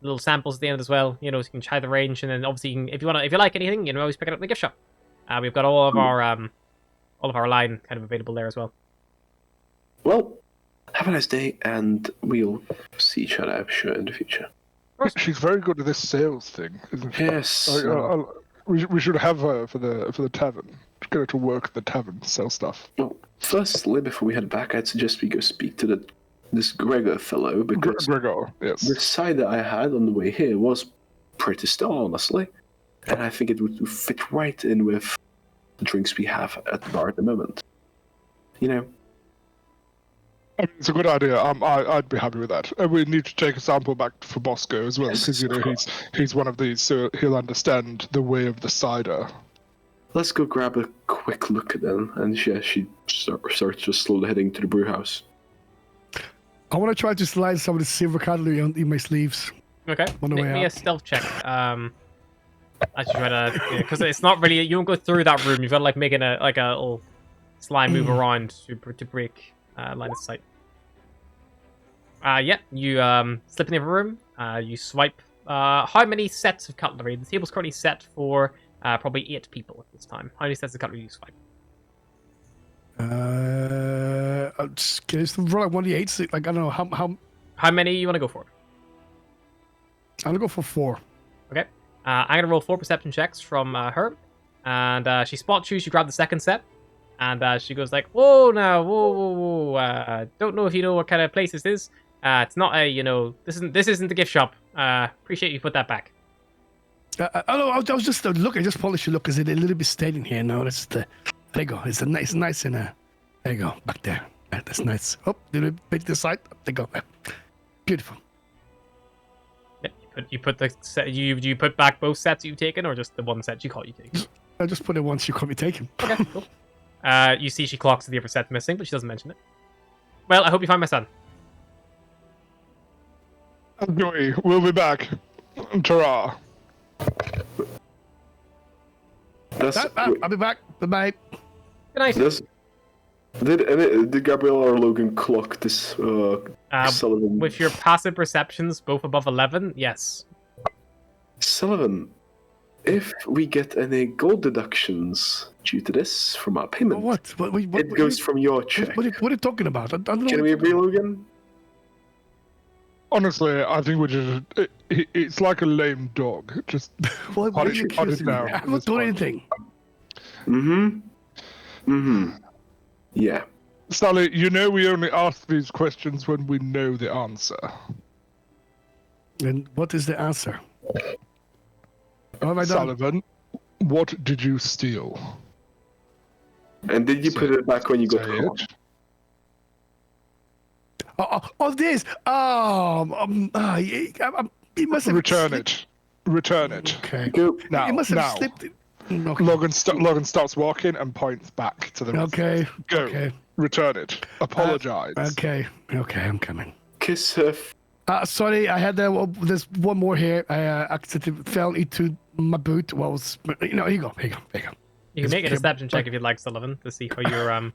little samples at the end as well. So you can try the range, and then obviously, if you like anything, you can always pick it up in the gift shop. We've got all of our line kind of available there as well. Well, have a nice day, and we'll see each other, I'm sure, in the future. She's very good at this sales thing, isn't she? Yes. We should have her for the tavern. Get her to work at the tavern, sell stuff. Well, firstly, before we head back, I'd suggest we go speak to this Gregor fellow, because Gregor, yes. the side that I had on the way here was pretty still, honestly. And I think it would fit right in with the drinks we have at the bar at the moment. I mean, it's a good idea. I'd be happy with that. And we need to take a sample back for Bosco as well, because he's one of these, so he'll understand the way of the cider. Let's go grab a quick look at them, and she starts just slowly heading to the brew house. I want to try to slide some of the silver cutlery in my sleeves. Okay. On the Make way me a up. stealth check. I should try to, because it's not really. You don't go through that room. You've got to like make a little slime move around to break line of sight. You slip in the other room. You swipe. How many sets of cutlery? The table's currently set for probably 8 people at this time. How many sets of cutlery do you swipe? Can I just roll like 1d8? Like, I don't know, how... How many you want to go for? I'm gonna go for 4. Okay. I'm going to roll 4 perception checks from her. And she spots you. She grabbed the second set. And she goes like, whoa, now, whoa. Don't know if you know what kind of place this is. It's not a, this isn't the gift shop. Appreciate you put that back. I was just looking, just polish your look, because it's a little bit stained in here now. That's the... There you go. It's nice in a... There you go. Back there. That's nice. Oh, did it bit this side? There you go. Beautiful. Yeah, you put the set, you put back both sets you've taken, or just the one set you caught you taking? I just put it once you caught me taking. Okay, cool. You see she clocks the other set missing, but she doesn't mention it. Well, I hope you find my son. Joey, we'll be back. Ta-ra. I'll be back. Bye-bye. Good night. Did Gabriel or Logan clock this Sullivan? With your passive perceptions, both above 11, yes. Sullivan, if we get any gold deductions due to this from our payment, What it goes from your check. What are you talking about? I don't know. Can we agree, Logan? Honestly, I think we're just... It's like a lame dog. Just What put are you it down. accusing me? I haven't done anything. Yeah. Sally, you know we only ask these questions when we know the answer. And what is the answer? What have I done? Sullivan, what did you steal? And did you put it back when you got Say home? it. Oh, this. He must have Return it. Return it. Okay. Go. Now, He must have now. slipped it. Okay. Logan stops walking and points back to the residence. Okay. Go. Okay. Return it. Apologize. Okay. I'm coming. Kiss her. Sorry, I had there's one more here. I accidentally fell into my boot. Well, here you go. You can make a deception check if you'd like, Sullivan, to see how your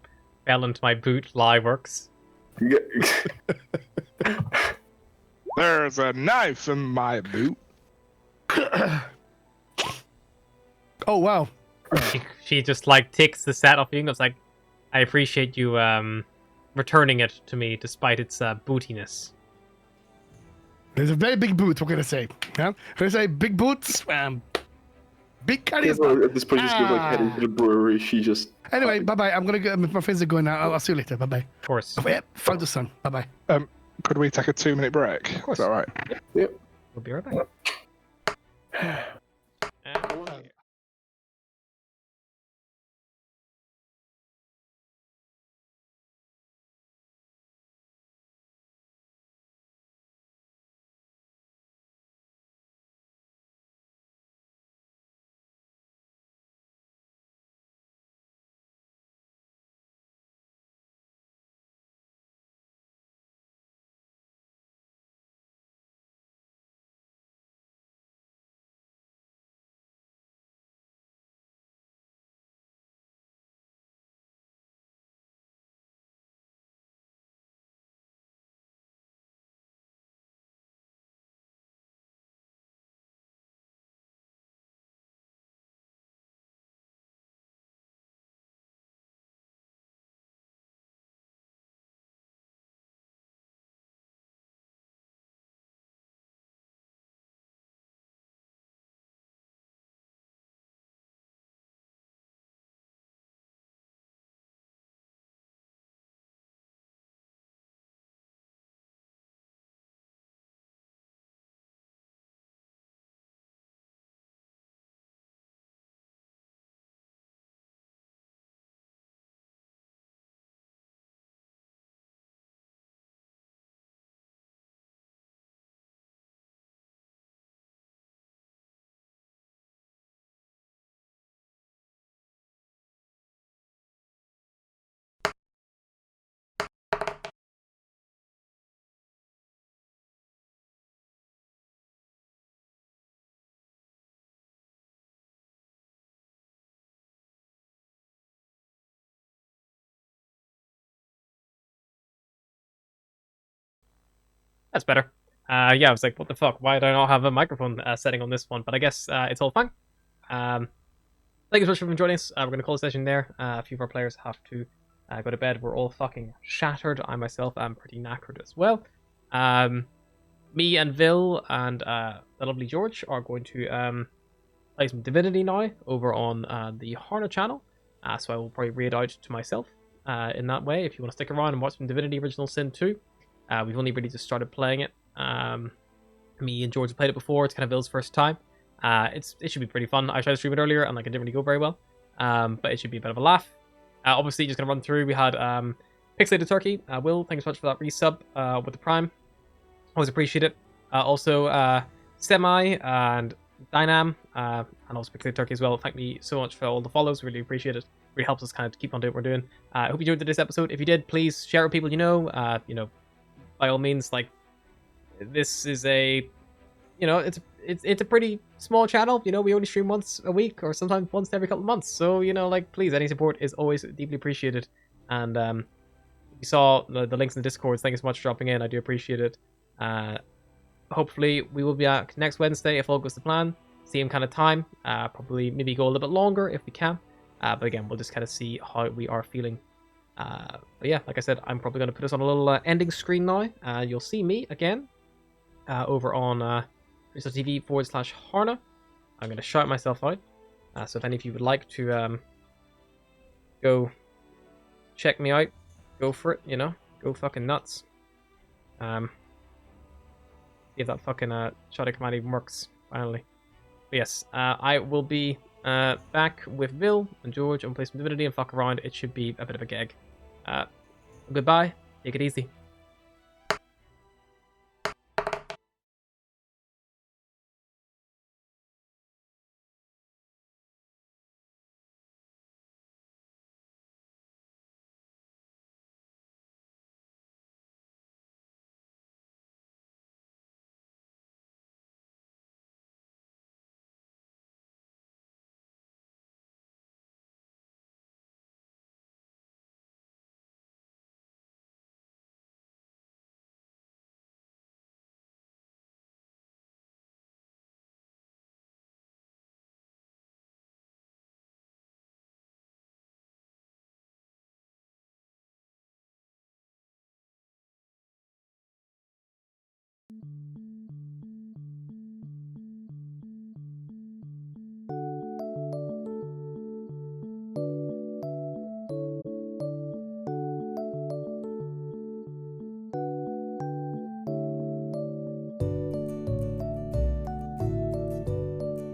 fell into my boot lie works. There's a knife in my boot. Oh, wow. She just like takes the set off you and goes like, I appreciate you returning it to me despite its bootiness. There's a very big boot, what can I say? Yeah? There's a big boots, big charisma. At this point, just goes like heading to the brewery. She just. Anyway, bye-bye. I'm gonna go. My friends are going now. I'll see you later. Bye-bye. Of course. Oh, yeah, found the sun. Bye-bye. Could we take a 2-minute break? Of course. Is that right? Yep. We'll be right back. That's better. Yeah, I was like, what the fuck? Why do I not have a microphone setting on this one? But I guess it's all fine. Thank you so much for joining us. We're going to call the session there. A few of our players have to go to bed. We're all fucking shattered. I myself am pretty knackered as well. Me and Vil and the lovely George are going to play some Divinity now over on the Harna channel. So I will probably read out to myself in that way. If you want to stick around and watch some Divinity Original Sin 2, we've only really just started playing it. Me and George have played it before. It's kind of Vil's first time. It should be pretty fun. I tried to stream it earlier and like it didn't really go very well. But it should be a bit of a laugh. Obviously, just gonna run through. We had Pixelated Turkey. Will, thanks so much for that resub with the Prime. Always appreciate it. Also, Semi and Dynam, and also Pixelated Turkey as well. Thank me so much for all the follows. Really appreciate it. Really helps us kind of keep on doing what we're doing. I hope you enjoyed today's episode. If you did, please share it with people you know. By all means, like, this is a, it's a pretty small channel. We only stream once a week or sometimes once every couple of months. So, like, please, any support is always deeply appreciated. And if you saw the links in the Discord, thank you so much for dropping in. I do appreciate it. Hopefully we will be back next Wednesday if all goes to plan. Same kind of time. Probably maybe go a little bit longer if we can. But again, we'll just kind of see how we are feeling. But yeah, like I said, I'm probably going to put us on a little ending screen now. You'll see me again over on twitch.tv/Harna. I'm going to shout myself out. So if any of you would like to go check me out, go for it, go fucking nuts. If that fucking shadow command even works, finally. But yes, I will be back with Vil and George and play some Divinity and fuck around. It should be a bit of a gag. Goodbye, take it easy.